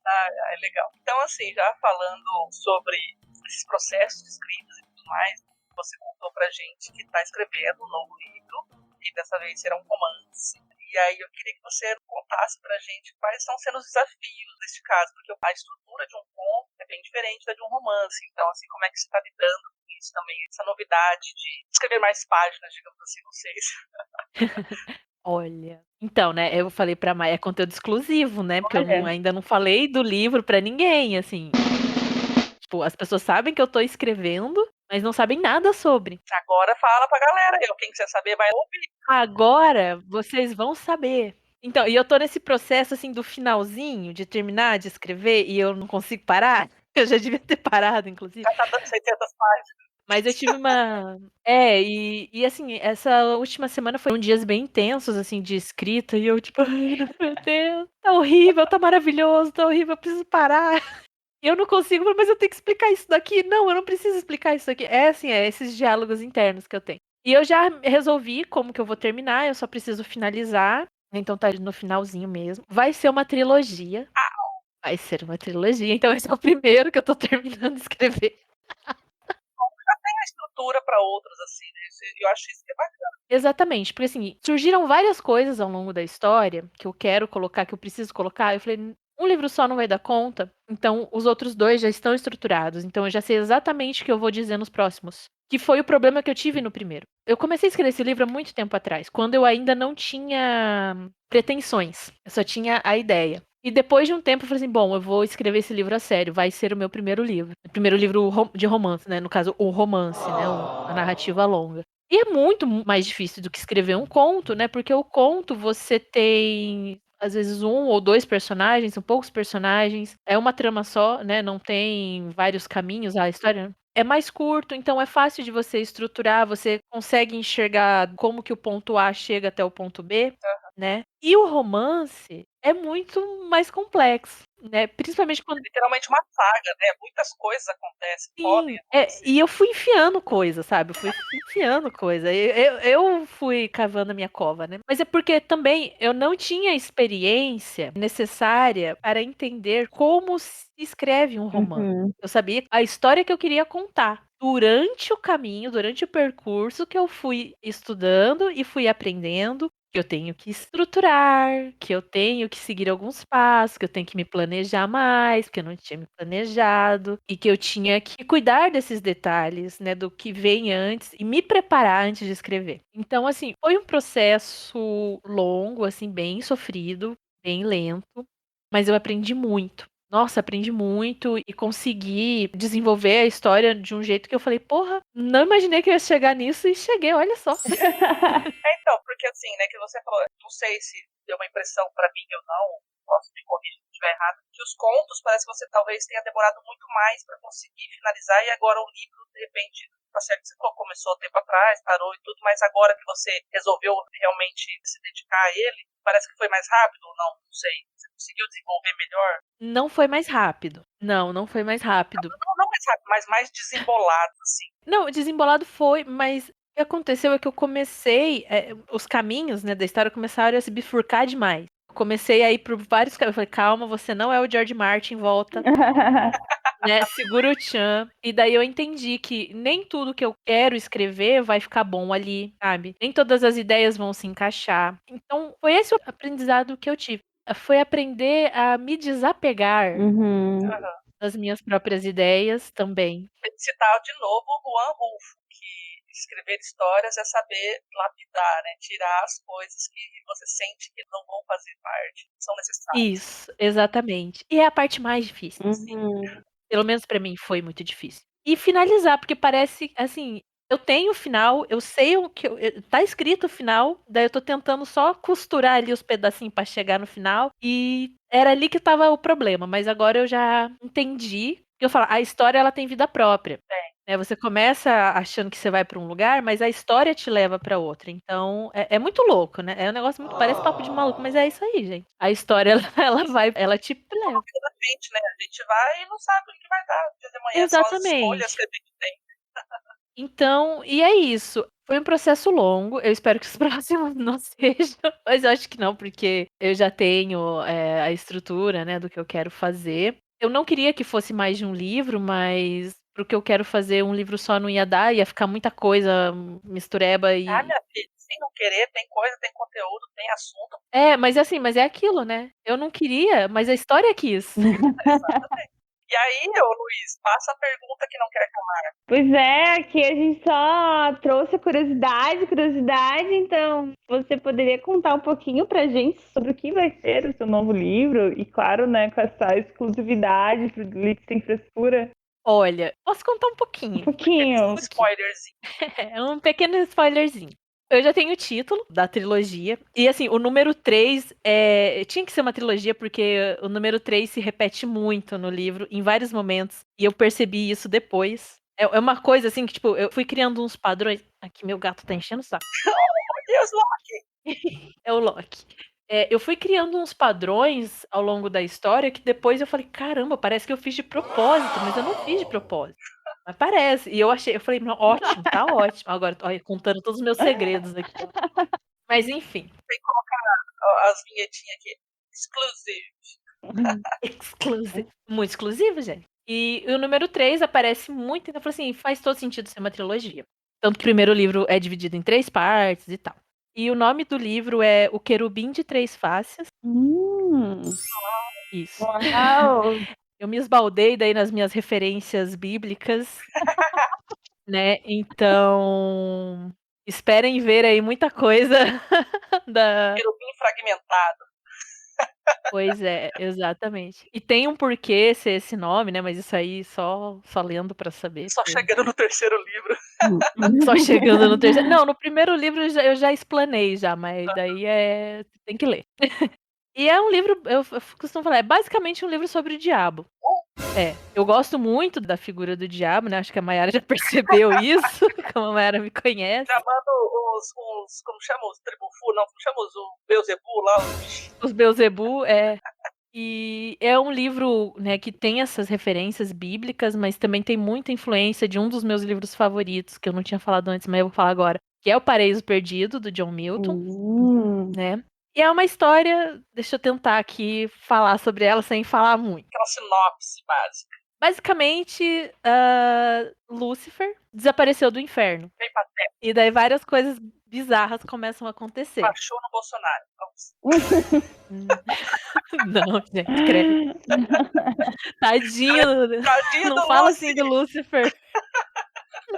Ah, é legal. Então, assim, já falando sobre esses processos de escrita e tudo mais, você contou pra gente que tá escrevendo um novo livro, e dessa vez será um romance. E aí eu queria que você contasse pra gente quais estão sendo os desafios neste caso, porque a estrutura de um conto é bem diferente da de um romance. Então, assim, como é que você tá lidando com isso também? Essa novidade de escrever mais páginas, digamos assim, vocês. olha. Então, né, eu falei pra Maia, é conteúdo exclusivo, né? Porque Olha. ainda não falei do livro pra ninguém, assim. Tipo, as pessoas sabem que eu tô escrevendo, mas não sabem nada sobre. Agora fala pra galera, quem quiser saber vai ouvir. Agora vocês vão saber. Então, e eu tô nesse processo, assim, do finalzinho, de terminar de escrever, e eu não consigo parar. Eu já devia ter parado, inclusive. Já tá dando 600 páginas. Mas eu tive uma. É, e assim, essa última semana foram dias bem intensos, assim, de escrita, e eu, tipo, ai, meu Deus, tá horrível, tá maravilhoso, tá horrível, eu preciso parar. E eu não consigo, mas eu tenho que explicar isso daqui. Não, eu não preciso explicar isso aqui. É assim, é esses diálogos internos que eu tenho. E eu já resolvi como que eu vou terminar, eu só preciso finalizar. Então tá no finalzinho mesmo. Vai ser uma trilogia. Vai ser uma trilogia, então esse é o primeiro que eu tô terminando de escrever. Tem a estrutura pra outros, assim, né? Eu acho isso que é bacana. Exatamente, porque assim, surgiram várias coisas ao longo da história que eu quero colocar, que eu preciso colocar. Eu falei, um livro só não vai dar conta, então os outros 2 já estão estruturados, então eu já sei exatamente o que eu vou dizer nos próximos. Que foi o problema que eu tive no primeiro. Eu comecei a escrever esse livro há muito tempo atrás, quando eu ainda não tinha pretensões, eu só tinha a ideia. E depois de um tempo eu falei assim, bom, eu vou escrever esse livro a sério, vai ser o meu primeiro livro. O primeiro livro de romance, né? No caso, o romance, né? A narrativa longa. E é muito mais difícil do que escrever um conto, né? Porque o conto você tem, às vezes, 1 ou 2 personagens, são poucos personagens, é uma trama só, né? Não tem vários caminhos, a história é mais curto, então é fácil de você estruturar, você consegue enxergar como que o ponto A chega até o ponto B, né? E o romance é muito mais complexo, né? Principalmente quando Literalmente uma saga, né? Muitas coisas acontecem, podem sim, acontecer. e eu fui enfiando coisa, sabe? Eu fui enfiando coisa. Eu fui cavando a minha cova, né? Mas é porque também eu não tinha experiência necessária para entender como se escreve um romance. Uhum. Eu sabia a história que eu queria contar. Durante o caminho, durante o percurso que eu fui estudando e fui aprendendo que eu tenho que estruturar, que eu tenho que seguir alguns passos, que eu tenho que me planejar mais, porque eu não tinha me planejado, e que eu tinha que cuidar desses detalhes, né, do que vem antes e me preparar antes de escrever. Então, assim, foi um processo longo, assim, bem sofrido, bem lento, mas eu aprendi muito. Nossa, aprendi muito e consegui desenvolver a história de um jeito que eu falei, porra, não imaginei que eu ia chegar nisso e cheguei, olha só. Então, porque assim, né, que você falou, não sei se deu uma impressão pra mim ou não, posso me corrigir se estiver errado, que os contos parece que você talvez tenha demorado muito mais pra conseguir finalizar e agora o livro, de repente, tá certo que você falou, começou tempo atrás, parou e tudo, mas agora que você resolveu realmente se dedicar a ele, parece que foi mais rápido ou não? Não sei. Você conseguiu desenvolver melhor? Não foi mais rápido. Não foi mais rápido. Não mais rápido, mas mais desembolado, assim. Não, desembolado foi, mas o que aconteceu é que eu comecei, os caminhos, né, da história começaram a se bifurcar demais. Eu comecei a ir por vários caminhos. Eu falei, calma, você não é o George Martin, volta, né, segura o tchan. E daí eu entendi que nem tudo que eu quero escrever vai ficar bom ali, sabe? Nem todas as ideias vão se encaixar. Então, foi esse o aprendizado que eu tive. Foi aprender a me desapegar Uhum. das minhas próprias ideias também. Citar de novo o Juan Rulfo, que escrever histórias é saber lapidar, né? Tirar as coisas que você sente que não vão fazer parte, são necessárias. Isso, exatamente. E é a parte mais difícil. Uhum. Pelo menos pra mim foi muito difícil. e finalizar, porque parece, assim, eu tenho o final, eu sei o que tá escrito o final, daí eu tô tentando só costurar ali os pedacinhos pra chegar no final, e era ali que tava o problema, mas agora eu já entendi. Eu falo, a história ela tem vida própria. Né, você começa achando que você vai pra um lugar, mas a história te leva pra outra. Então, é muito louco, né? É um negócio muito. Parece papo de maluco, mas é isso aí, gente. A história, ela vai, ela te leva. Vida da gente, né? A gente vai e não sabe o que vai dar no dia de amanhã, só as escolhas Exatamente. que a gente tem. Então, e é isso. Foi um processo longo. Eu espero que os próximos não sejam, mas eu acho que não, porque eu já tenho a estrutura, né, do que eu quero fazer. Eu não queria que fosse mais de um livro, mas pro que eu quero fazer, um livro só não ia dar, ia ficar muita coisa mistureba Ah, e. minha filha, sem não querer, tem coisa, tem conteúdo, tem assunto. Mas assim, mas é aquilo, né? Eu não queria, mas a história quis. Exatamente. E aí, ô Luiz, passa a pergunta que não quer calar. Pois é, aqui a gente só trouxe curiosidade, então você poderia contar um pouquinho pra gente sobre o que vai ser o seu novo livro? E claro, né, com essa exclusividade pro Lit Sem Frescura. Olha, posso contar um Um pouquinho. pouquinho. Um spoilerzinho. É um pequeno spoilerzinho. Eu já tenho o título da trilogia. E assim, o número 3 tinha que ser uma trilogia, porque o número 3 se repete muito no livro, em vários momentos. E eu percebi isso depois. É uma coisa assim que, tipo, eu fui criando uns padrões. Aqui, meu gato tá enchendo o saco. Meu Deus, Loki! É o Loki. Eu fui criando uns padrões ao longo da história que depois eu falei, caramba, parece que eu fiz de propósito, mas eu não fiz de propósito. Mas parece. E eu falei, "Não, ótimo, tá ótimo. Agora, olha, contando todos os meus segredos aqui. Mas enfim, Tem que colocar as vinhetinhas aqui. Exclusive. exclusivo. Muito exclusivo, gente. E o número 3 aparece muito, então eu falei assim, faz todo sentido ser uma trilogia. Tanto que o primeiro livro é dividido em 3 partes e tal. E o nome do livro é O Querubim de Três Faces. Isso. Uau! Eu me esbaldei daí nas minhas referências bíblicas, né? Então, esperem ver aí muita coisa da. Querubim fragmentado. Pois é, exatamente. E tem um porquê ser esse nome, né? Mas isso aí só lendo pra saber. Só porque- chegando no terceiro livro. Só chegando no terceiro. Não, no primeiro livro eu já explanei já, mas daí tem que ler. E é um livro, eu costumo falar, é basicamente um livro sobre o diabo. Eu gosto muito da figura do diabo, né? Acho que a Mayara já percebeu isso, como a Mayara me conhece. Chamando os como chama os Tribufu? Não, como chama o Beuzebu lá? Os Beelzebub, E é um livro, né, que tem essas referências bíblicas, mas também tem muita influência de um dos meus livros favoritos, que eu não tinha falado antes, mas eu vou falar agora, que é O Paraíso Perdido, do John Milton, né? E é uma história, deixa eu tentar aqui falar sobre ela sem falar muito. Aquela sinopse básica. Basicamente, Lúcifer desapareceu do inferno. Bem patético. E daí várias coisas bizarras começam a acontecer. Baixou no Bolsonaro. Vamos. Não, gente, credo. Tadinho. Tadinho Não do fala Lucy. assim do Lúcifer.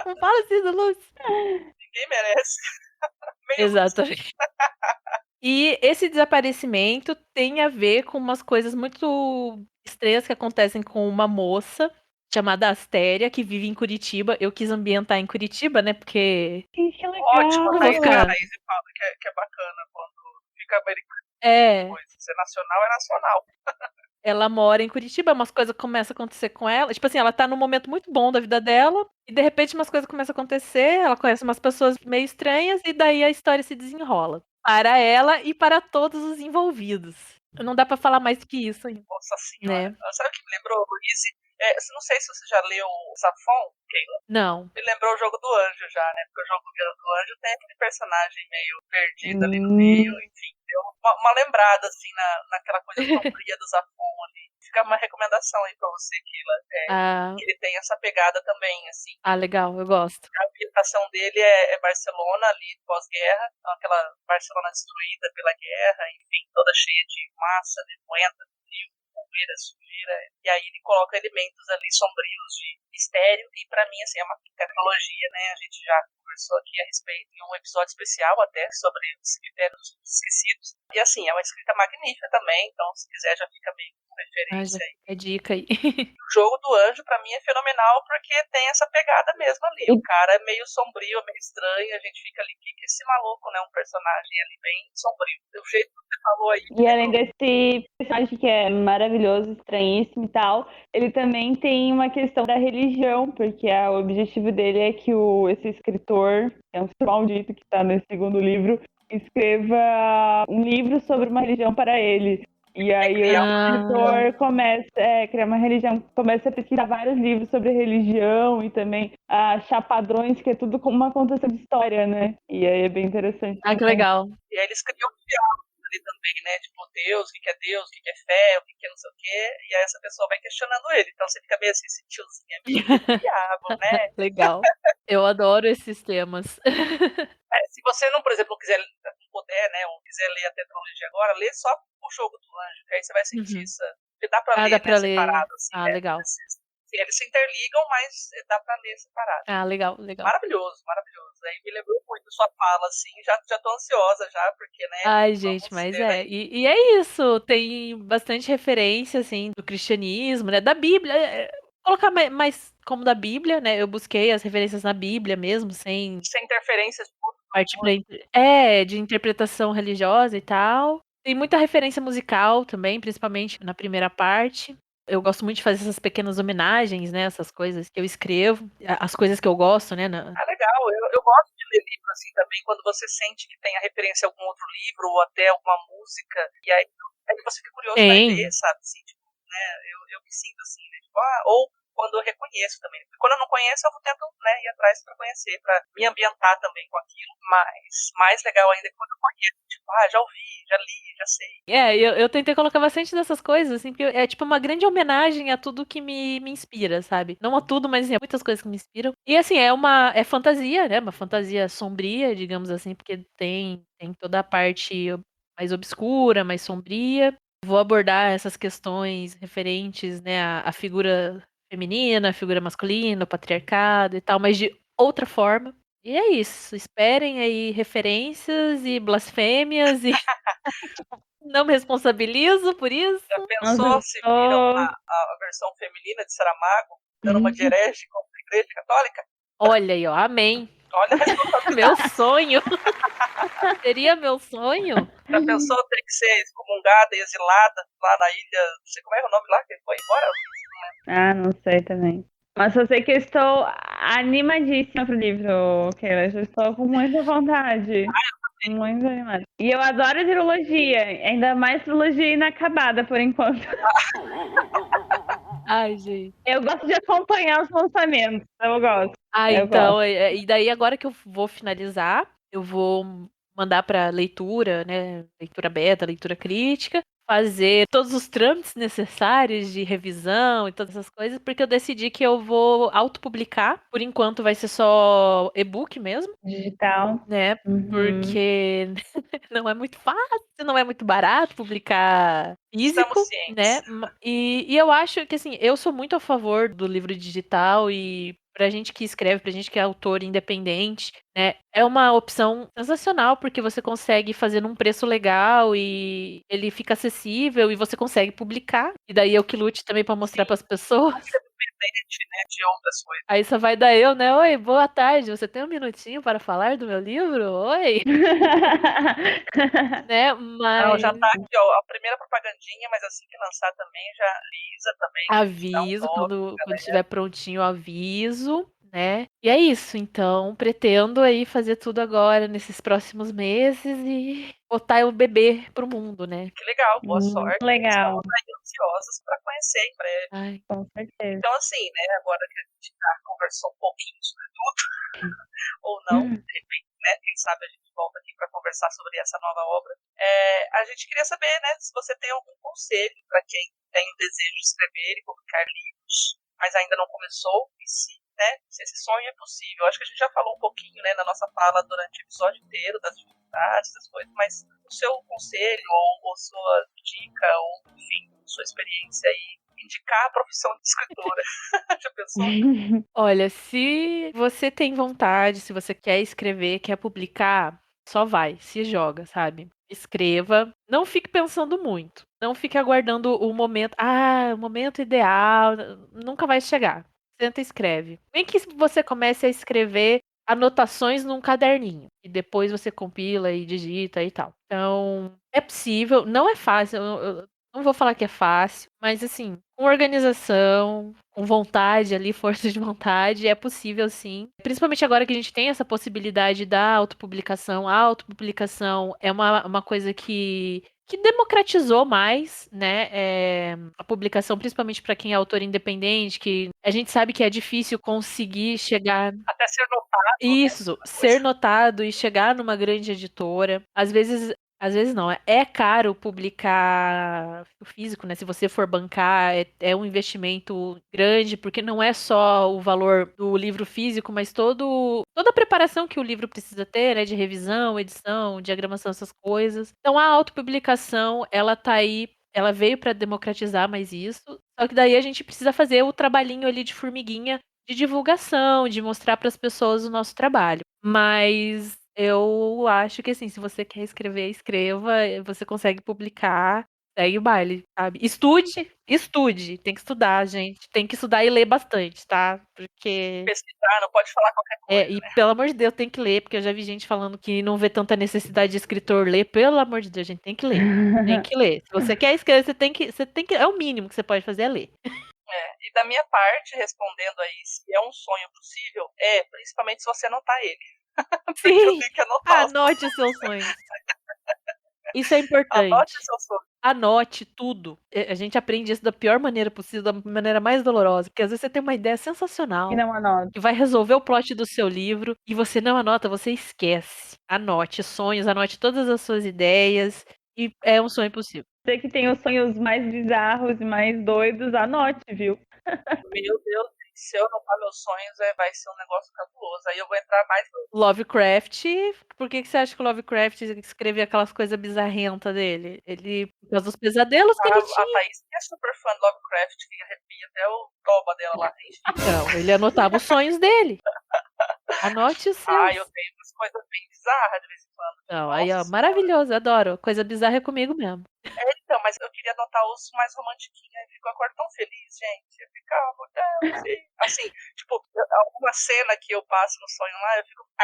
Não fala assim do Lúcifer. Ninguém merece. Meio Exatamente. E esse desaparecimento tem a ver com umas coisas muito estranhas que acontecem com uma moça chamada Astéria, que vive em Curitiba. Eu quis ambientar em Curitiba, né? Porque. Que legal! ótimo, Não Thaís, vou ficar- a Thaís fala que é bacana quando fica americano. É. Se é nacional, é nacional. Ela mora em Curitiba, umas coisas começam a acontecer com ela. Tipo assim, ela tá num momento muito bom da vida dela, e de repente umas coisas começam a acontecer, ela conhece umas pessoas meio estranhas, e daí a história se desenrola. Para ela e para todos os envolvidos. Não dá pra falar mais do que isso ainda. Nossa senhora. Né? Sabe o que me lembrou, Luiz? Não sei se você já leu Safon, Keila. Não. Me lembrou o Jogo do Anjo já, né? Porque o Jogo do Anjo tem aquele personagem meio perdido ali no meio, enfim. Deu uma lembrada, assim, naquela coisa sombria do Safon ali. Fica uma recomendação aí pra você, Keila. Que ele tem essa pegada também, assim. Legal, eu gosto. A ambientação dele é Barcelona ali, pós-guerra. Então, aquela Barcelona destruída pela guerra, enfim, toda cheia de massa, nevoenta, frio, poeira, sujeira. E aí ele coloca elementos ali sombrios de mistério. E pra mim, assim, é uma tecnologia, né? A gente já conversou aqui a respeito em um episódio especial até sobre os cemitérios esquecidos. E assim, é uma escrita magnífica também. Então, se quiser, já fica meio Já referência aí. é dica aí. O Jogo do Anjo, pra mim, é fenomenal porque tem essa pegada mesmo ali. O cara é meio sombrio, meio estranho, a gente fica ali, que esse maluco, né? Um personagem ali bem sombrio. Do jeito que você falou aí. E além desse personagem que é maravilhoso, estranhíssimo e tal, ele também tem uma questão da religião, porque o objetivo dele é que esse escritor, é um ser maldito que está no segundo livro, escreva um livro sobre uma religião para ele. E aí o escritor começa a criar uma religião, começa a pesquisar vários livros sobre religião e também a achar padrões, que é tudo como uma contação de história, né? E aí é bem interessante. Que legal. E aí eles criam um diálogo ali também, né? Tipo, Deus, o que é Deus, o que é fé, o que é não sei o quê. E aí essa pessoa vai questionando ele. Então você fica meio assim, esse tiozinho é meio do diabo, né? Legal. Eu adoro esses temas. Se você não, por exemplo, não puder, né, ou quiser ler a tetralogia agora, lê só o Jogo do Anjo, que aí você vai sentir isso. Porque dá pra ler, dá pra né, ler. separado, assim, né? Legal. Eles se interligam, mas dá pra ler separado. Legal. Maravilhoso. Aí me lembrou muito sua fala, assim, já tô ansiosa já, porque, né? Ai, gente, mas é. E é isso, tem bastante referência, assim, do cristianismo, né, da Bíblia. Colocar mais como da Bíblia, né, eu busquei as referências na Bíblia mesmo, sem interferências parte de interpretação religiosa e tal. Tem muita referência musical também, principalmente na primeira parte. Eu gosto muito de fazer essas pequenas homenagens, né? Essas coisas que eu escrevo, as coisas que eu gosto, né? Legal. Eu gosto de ler livro assim também, quando você sente que tem a referência a algum outro livro ou até alguma música, e aí você fica curioso pra ler, sabe? Assim, tipo, né? Eu me sinto assim, né? Tipo, ou quando eu reconheço também. Quando eu não conheço, eu tento, né, ir atrás pra conhecer, pra me ambientar também com aquilo. Mas mais legal ainda é quando eu conheço, tipo, já ouvi, já li, já sei. Eu tentei colocar bastante dessas coisas, assim, porque é tipo uma grande homenagem a tudo que me inspira, sabe? Não a tudo, mas assim, a muitas coisas que me inspiram. E assim, é fantasia, né? Uma fantasia sombria, digamos assim, porque tem toda a parte mais obscura, mais sombria. Vou abordar essas questões referentes, né, à figura feminina, a figura masculina, o patriarcado e tal, mas de outra forma. E é isso. Esperem aí referências e blasfêmias e não me responsabilizo por isso. Já pensou se viram a versão feminina de Saramago dando uma de herege contra a Igreja Católica? Olha aí, ó. Amém. Olha a responsabilidade. Meu sonho. Seria meu sonho? Já pensou ter que ser excomungada e exilada lá na ilha? Não sei como é o nome lá, que ele foi embora? Não sei também. Mas eu sei que eu estou animadíssima pro livro, Keila. Eu estou com muita vontade. Muito animada. E eu adoro trilogia, ainda mais trilogia inacabada por enquanto. Ai, gente. Eu gosto de acompanhar os lançamentos, eu gosto. Então, e daí agora que eu vou finalizar, eu vou mandar para leitura, né? Leitura beta, leitura crítica, fazer todos os trâmites necessários de revisão e todas essas coisas, porque eu decidi que eu vou autopublicar. Por enquanto vai ser só e-book mesmo. Digital. Né? Porque não é muito fácil, não é muito barato publicar físico, né? E eu acho que, assim, eu sou muito a favor do livro digital e pra gente que escreve, pra gente que é autor independente, né? É uma opção sensacional, porque você consegue fazer num preço legal e ele fica acessível e você consegue publicar. E daí eu que lute também pra mostrar pras pessoas. Independente, né, de outras coisas. Aí só vai dar eu, né? Oi, boa tarde. Você tem um minutinho para falar do meu livro? Oi. Né? Mas... Não, já tá aqui, ó, a primeira propagandinha, mas assim que lançar também, já avisa também. Aviso, quando estiver prontinho, aviso, né? E é isso, então, pretendo aí fazer tudo agora, nesses próximos meses e botar o bebê pro mundo, né? Que legal, boa sorte. Legal. Estamos aí ansiosos pra conhecer em breve. Ai, com certeza. Então, assim, né, agora que a gente já conversou um pouquinho sobre tudo, ou não, de repente, né, quem sabe a gente volta aqui para conversar sobre essa nova obra. A gente queria saber, né, se você tem algum conselho para quem tem o desejo de escrever e publicar livros, mas ainda não começou, e se esse sonho é possível. Acho que a gente já falou um pouquinho, né, na nossa fala durante o episódio inteiro das dificuldades, das coisas, mas o seu conselho ou sua dica, ou enfim, sua experiência aí, indicar a profissão de escritora. Já pensou? Olha, se você tem vontade, se você quer escrever, quer publicar, Só vai, se joga, sabe? Escreva, não fique pensando muito. Não fique aguardando o momento. O momento ideal. Nunca vai chegar. Senta e escreve. Nem que você comece a escrever anotações num caderninho. E depois você compila e digita e tal. Então, é possível. Não é fácil. Eu não vou falar que é fácil. Mas assim, com organização, com vontade ali, força de vontade, é possível sim. Principalmente agora que a gente tem essa possibilidade da autopublicação. A autopublicação é uma coisa que democratizou mais, né, a publicação, principalmente para quem é autor independente, que a gente sabe que é difícil conseguir chegar. Até ser notado, Isso, ser notado e chegar numa grande editora. Às vezes não, é caro publicar o físico, né? Se você for bancar, é um investimento grande, porque não é só o valor do livro físico, mas toda a preparação que o livro precisa ter, né? De revisão, edição, diagramação, essas coisas. Então a autopublicação, ela tá aí, ela veio para democratizar mais isso. Só que daí a gente precisa fazer o trabalhinho ali de formiguinha de divulgação, de mostrar para as pessoas o nosso trabalho. Mas eu acho que assim, se você quer escrever, escreva, você consegue publicar, segue o baile, sabe? Estude, tem que estudar, gente, tem que estudar e ler bastante, tá? Porque pesquisar, não pode falar qualquer coisa. e pelo amor de Deus, tem que ler, porque eu já vi gente falando que não vê tanta necessidade de escritor ler, pelo amor de Deus, gente, tem que ler. Tem que ler. Se você quer escrever, você tem que, é o mínimo que você pode fazer é ler. E da minha parte, respondendo aí se é um sonho possível, principalmente se você anotar ele. Porque eu Sim, tenho que anotar anote os seus sonhos. Isso é importante. Anote o seu sonho. Anote tudo. A gente aprende isso da pior maneira possível, da maneira mais dolorosa. Porque às vezes você tem uma ideia sensacional E não anota. que vai resolver o plot do seu livro e você não anota, você esquece. Anote sonhos, anote todas as suas ideias e é um sonho possível. Você que tem os sonhos mais bizarros e mais doidos, anote, viu? Meu Deus, se eu anotar meus sonhos, vai ser um negócio cabuloso. Aí eu vou entrar mais no... Lovecraft, por que você acha que o Lovecraft escrevia aquelas coisas bizarrentas dele? Ele, por causa dos pesadelos que ele A tinha. Thaís, que é super fã do Lovecraft, que arrepia até o toba dela lá. Então, ele anotava os sonhos dele. Anote os seus. Eu tenho umas coisas bem bizarras de vez em quando. Então, aí, ó, maravilhoso, adoro. Coisa bizarra é comigo mesmo. Então, mas eu queria anotar os mais romantiquinhos. Aí ficou a cor tão feliz, gente. Eu ficava, assim, tipo, alguma cena que eu passo no sonho lá,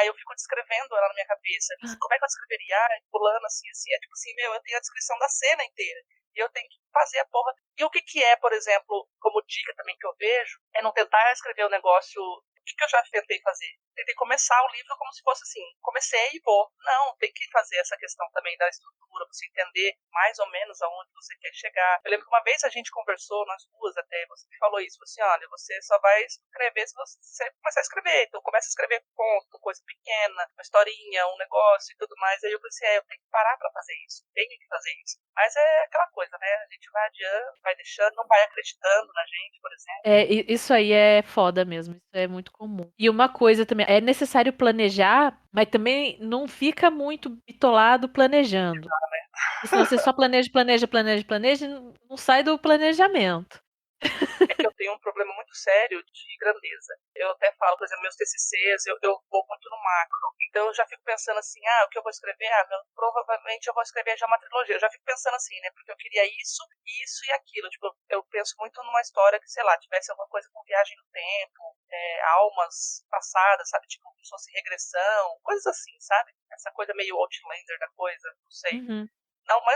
eu fico descrevendo ela na minha cabeça. Como é que eu descreveria? Pulando assim, assim. É tipo assim, eu tenho a descrição da cena inteira. E eu tenho que fazer a porra. E o que é, por exemplo, como dica também que eu vejo, é não tentar escrever o negócio. O que eu já tentei fazer? Tentei começar o livro como se fosse assim, comecei e vou. Não, tem que fazer essa questão também da estrutura, você entender mais ou menos aonde você quer chegar. Eu lembro que uma vez a gente conversou nas duas até, você me falou isso, você, olha, você só vai escrever se você começar a escrever. Então começa a escrever conto, coisa pequena, uma historinha, um negócio e tudo mais. Aí eu pensei, eu tenho que parar pra fazer isso, tenho que fazer isso. Mas é aquela coisa, né? A gente vai adiando, vai deixando, não vai acreditando na gente, por exemplo. Isso aí é foda mesmo, isso é muito comum. E uma coisa também, é necessário planejar, mas também não fica muito bitolado planejando. Porque senão você só planeja e não sai do planejamento. É que eu tenho um problema muito sério de grandeza. Eu até falo, por exemplo, meus TCCs, eu vou muito no macro. Então eu já fico pensando assim, o que eu vou escrever? Provavelmente eu vou escrever já uma trilogia. Eu já fico pensando assim, né? Porque eu queria isso e aquilo. Tipo, eu penso muito numa história que, sei lá, tivesse alguma coisa com viagem no tempo, almas passadas, sabe? Tipo, como se fosse regressão, coisas assim, sabe? Essa coisa meio Outlander da coisa, não sei. Uhum.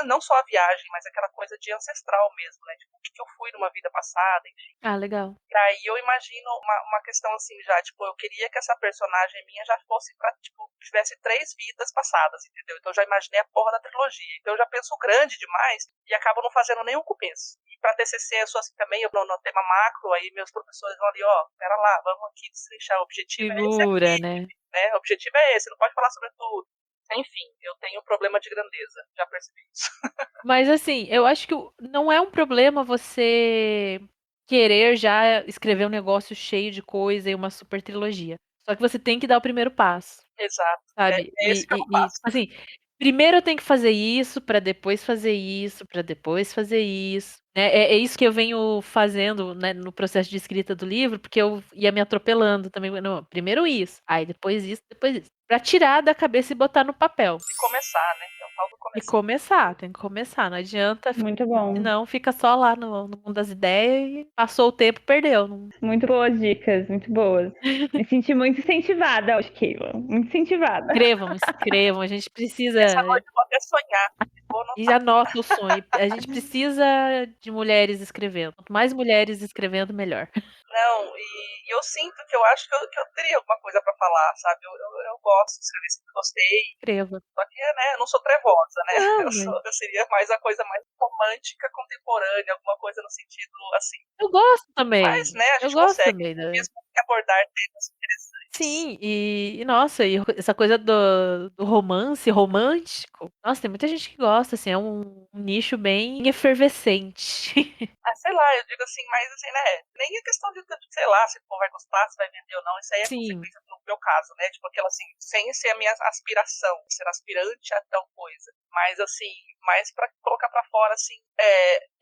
Não só a viagem, mas aquela coisa de ancestral mesmo, né? Tipo, o que eu fui numa vida passada, enfim. Legal. E aí eu imagino uma questão assim já, tipo, eu queria que essa personagem minha já fosse pra, tipo, tivesse 3 vidas passadas, entendeu? Então eu já imaginei a porra da trilogia. Então eu já penso grande demais e acabo não fazendo nenhum começo. E pra TCC eu sou assim também, eu no tema macro, aí meus professores vão ali, pera lá, vamos aqui destrinchar, o objetivo Figura, é esse aqui, né? O objetivo é esse, não pode falar sobre tudo. Enfim, eu tenho um problema de grandeza, já percebi isso. Mas assim, eu acho que não é um problema você querer já escrever um negócio cheio de coisa e uma super trilogia. Só que você tem que dar o primeiro passo. Exato. Sabe? É esse que eu faço. Assim, primeiro eu tenho que fazer isso, pra depois fazer isso, pra depois fazer isso. Né? É isso que eu venho fazendo, né, no processo de escrita do livro, porque eu ia me atropelando também. Não, primeiro isso, aí depois isso, depois isso. Pra tirar da cabeça e botar no papel. E começar, né? É o tal do E começar. começar, tem que começar. Não adianta, Muito bom. senão fica só lá no mundo das ideias e passou o tempo, perdeu. Muito boas dicas, muito boas. Me senti muito incentivada hoje, Keila. Muito incentivada. Escrevam, a gente precisa. Essa noite eu vou até sonhar. Vou E já anota o sonho. A gente precisa de mulheres escrevendo. Quanto mais mulheres escrevendo, melhor. Não, e eu sinto que eu acho que eu teria alguma coisa pra falar, sabe? Eu gosto de escrever, sempre gostei. Escreva. Só que, né, eu não sou trevosa, né? Não, Eu seria mais a coisa mais romântica, contemporânea, alguma coisa no sentido assim. Eu gosto também. Mas, né, a gente eu gosto consegue também. Né? mesmo abordar temas interessantes. Sim, e nossa, e essa coisa do romance romântico, nossa, tem muita gente que gosta, assim, é um nicho bem efervescente. Ah, sei lá, eu digo assim, mas assim, né, nem é questão de, sei lá, se o povo vai gostar, se vai vender ou não, isso aí é Sim. consequência do meu caso, né, tipo aquela assim, sem ser a minha aspiração, ser aspirante a tal coisa, mas assim, mais pra colocar pra fora, assim,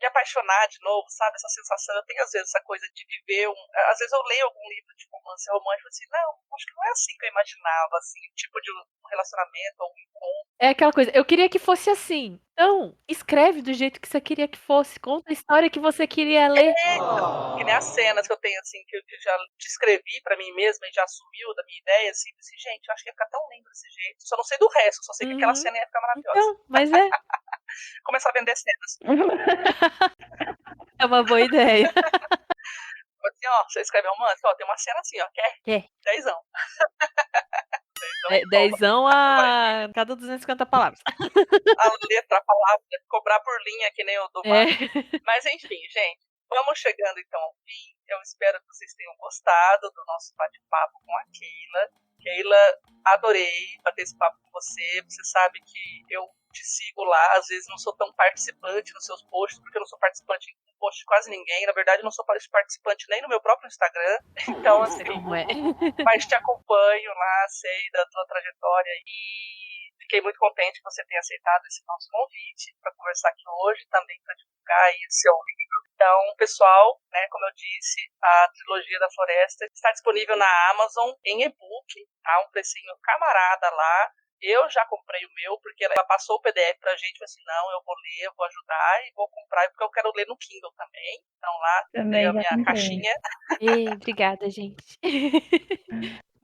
me apaixonar de novo, sabe, essa sensação, eu tenho às vezes essa coisa de viver, às vezes eu leio algum livro de romance romântico, assim, não, acho que não é assim que eu imaginava, assim, tipo de um relacionamento ou um encontro. É aquela coisa, eu queria que fosse assim. Então, escreve do jeito que você queria que fosse. Conta a história que você queria ler. Então, que nem as cenas que eu tenho, assim, que eu já descrevi pra mim mesma e já assumiu da minha ideia, assim, gente, eu acho que ia ficar tão lindo desse jeito. Só não sei do resto, só sei que aquela cena ia ficar maravilhosa. Então, mas é. Começar a vender cenas. É uma boa ideia. Assim, ó, você escreve um romance, ó, tem uma cena assim, ó, quer? 10ão. 10ão a cada 250 palavras. A letra, a palavra, cobrar por linha, que nem o do Mar. Mas enfim, gente, vamos chegando então ao fim. Eu espero que vocês tenham gostado do nosso bate-papo com a Keila. Keila, adorei bater esse papo com você. Você sabe que eu te sigo lá, às vezes não sou tão participante nos seus posts, porque eu não sou participante em post de quase ninguém. Na verdade, eu não sou participante nem no meu próprio Instagram. Então, assim, mas te acompanho lá, sei da tua trajetória e fiquei muito contente que você tenha aceitado esse nosso convite para conversar aqui hoje, também para divulgar aí o seu livro. Então, pessoal, né, como eu disse, a Trilogia da Floresta está disponível na Amazon em e-book, a um precinho camarada lá. Eu já comprei o meu, porque ela passou o PDF pra gente, falei assim, não, eu vou ler, eu vou ajudar e vou comprar, porque eu quero ler no Kindle também. Então lá tem a minha caixinha. Ei, obrigada, gente.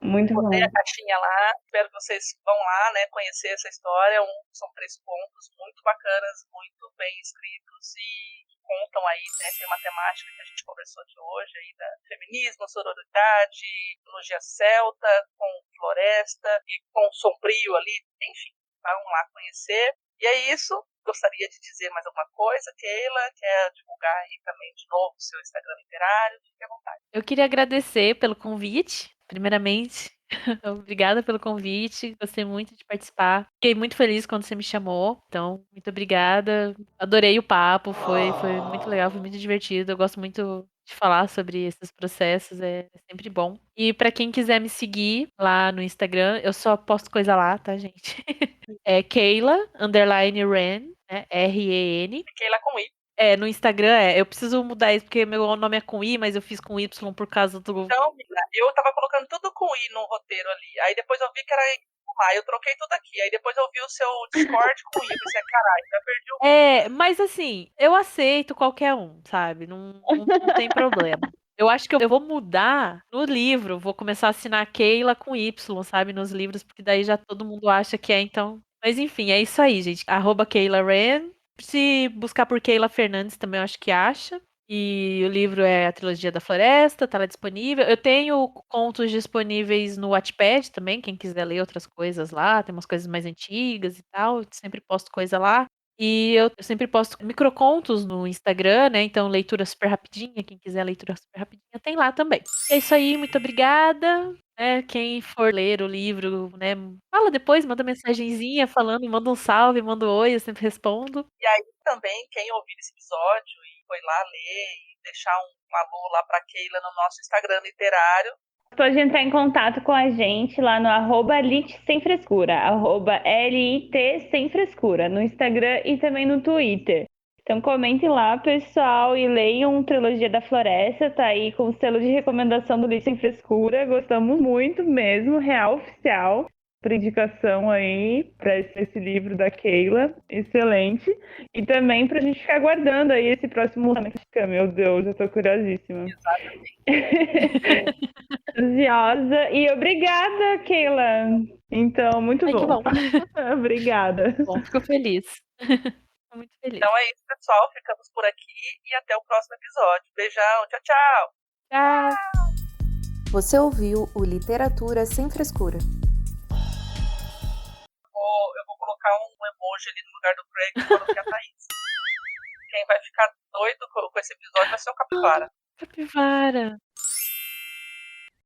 Muito bom. Botei a caixinha lá, espero que vocês vão lá, né, conhecer essa história. São 3 contos muito bacanas, muito bem escritos e contam aí, né, tem uma temática que a gente conversou de hoje aí da feminismo, sororidade, mitologia celta, com floresta e com sombrio ali, enfim, vão lá conhecer. E é isso, gostaria de dizer mais alguma coisa, Keila, quer divulgar aí também de novo o seu Instagram literário, fique à vontade. Eu queria agradecer pelo convite, primeiramente. Obrigada pelo convite, gostei muito de participar. Fiquei muito feliz quando você me chamou, então, muito obrigada. Adorei o papo, foi muito legal, foi muito divertido. Eu gosto muito de falar sobre esses processos, é sempre bom. E pra quem quiser me seguir lá no Instagram, eu só posto coisa lá, tá, gente? É Keila_Ren, né? R-E-N. Keila com I. No Instagram eu preciso mudar isso, porque meu nome é com I, mas eu fiz com Y por causa do... Então, eu tava colocando tudo com I no roteiro ali, aí depois eu vi que era eu troquei tudo aqui, aí depois eu vi o seu Discord com I, eu pensei, caralho, já perdi o... mas assim, eu aceito qualquer um, sabe? Não tem problema. Eu acho que eu vou mudar no livro, vou começar a assinar Keila com Y, sabe? Nos livros, porque daí já todo mundo acha que é, então... Mas enfim, é isso aí, gente. @KeilaRan. Se buscar por Keila Fernandes também eu acho que acha. E o livro é a Trilogia da Floresta, tá lá disponível. Eu tenho contos disponíveis no Wattpad também, quem quiser ler outras coisas lá. Tem umas coisas mais antigas e tal. Eu sempre posto coisa lá. E eu sempre posto microcontos no Instagram, né? Então, leitura super rapidinha. Quem quiser leitura super rapidinha, tem lá também. É isso aí, muito obrigada. Quem for ler o livro, né? Fala depois, manda mensagenzinha falando, manda um salve, manda um oi, eu sempre respondo. E aí também, quem ouvir esse episódio e foi lá ler e deixar um alô lá pra Keila no nosso Instagram literário, Pode entrar em contato com a gente lá no @lit sem frescura, @LIT sem frescura, no Instagram e também no Twitter. Então comentem lá, pessoal, e leiam Trilogia da Floresta, tá aí com o selo de recomendação do Lit sem frescura. Gostamos muito mesmo, real oficial. Por indicação aí para esse livro da Keila, excelente. E também pra gente ficar aguardando aí esse próximo lançamento. Meu Deus, eu tô curiosíssima. Exatamente. Ansiosa. E obrigada, Keila. Então, muito Ai, que bom. bom. Obrigada. Bom, fico feliz. Tô muito feliz. Então é isso, pessoal. Ficamos por aqui e até o próximo episódio. Beijão, tchau, tchau. Tchau. Você ouviu o Literatura Sem Frescura. Eu vou colocar um emoji ali no lugar do Craig e coloquei a Thaís. Quem vai ficar doido com esse episódio vai ser o Capivara. Capivara.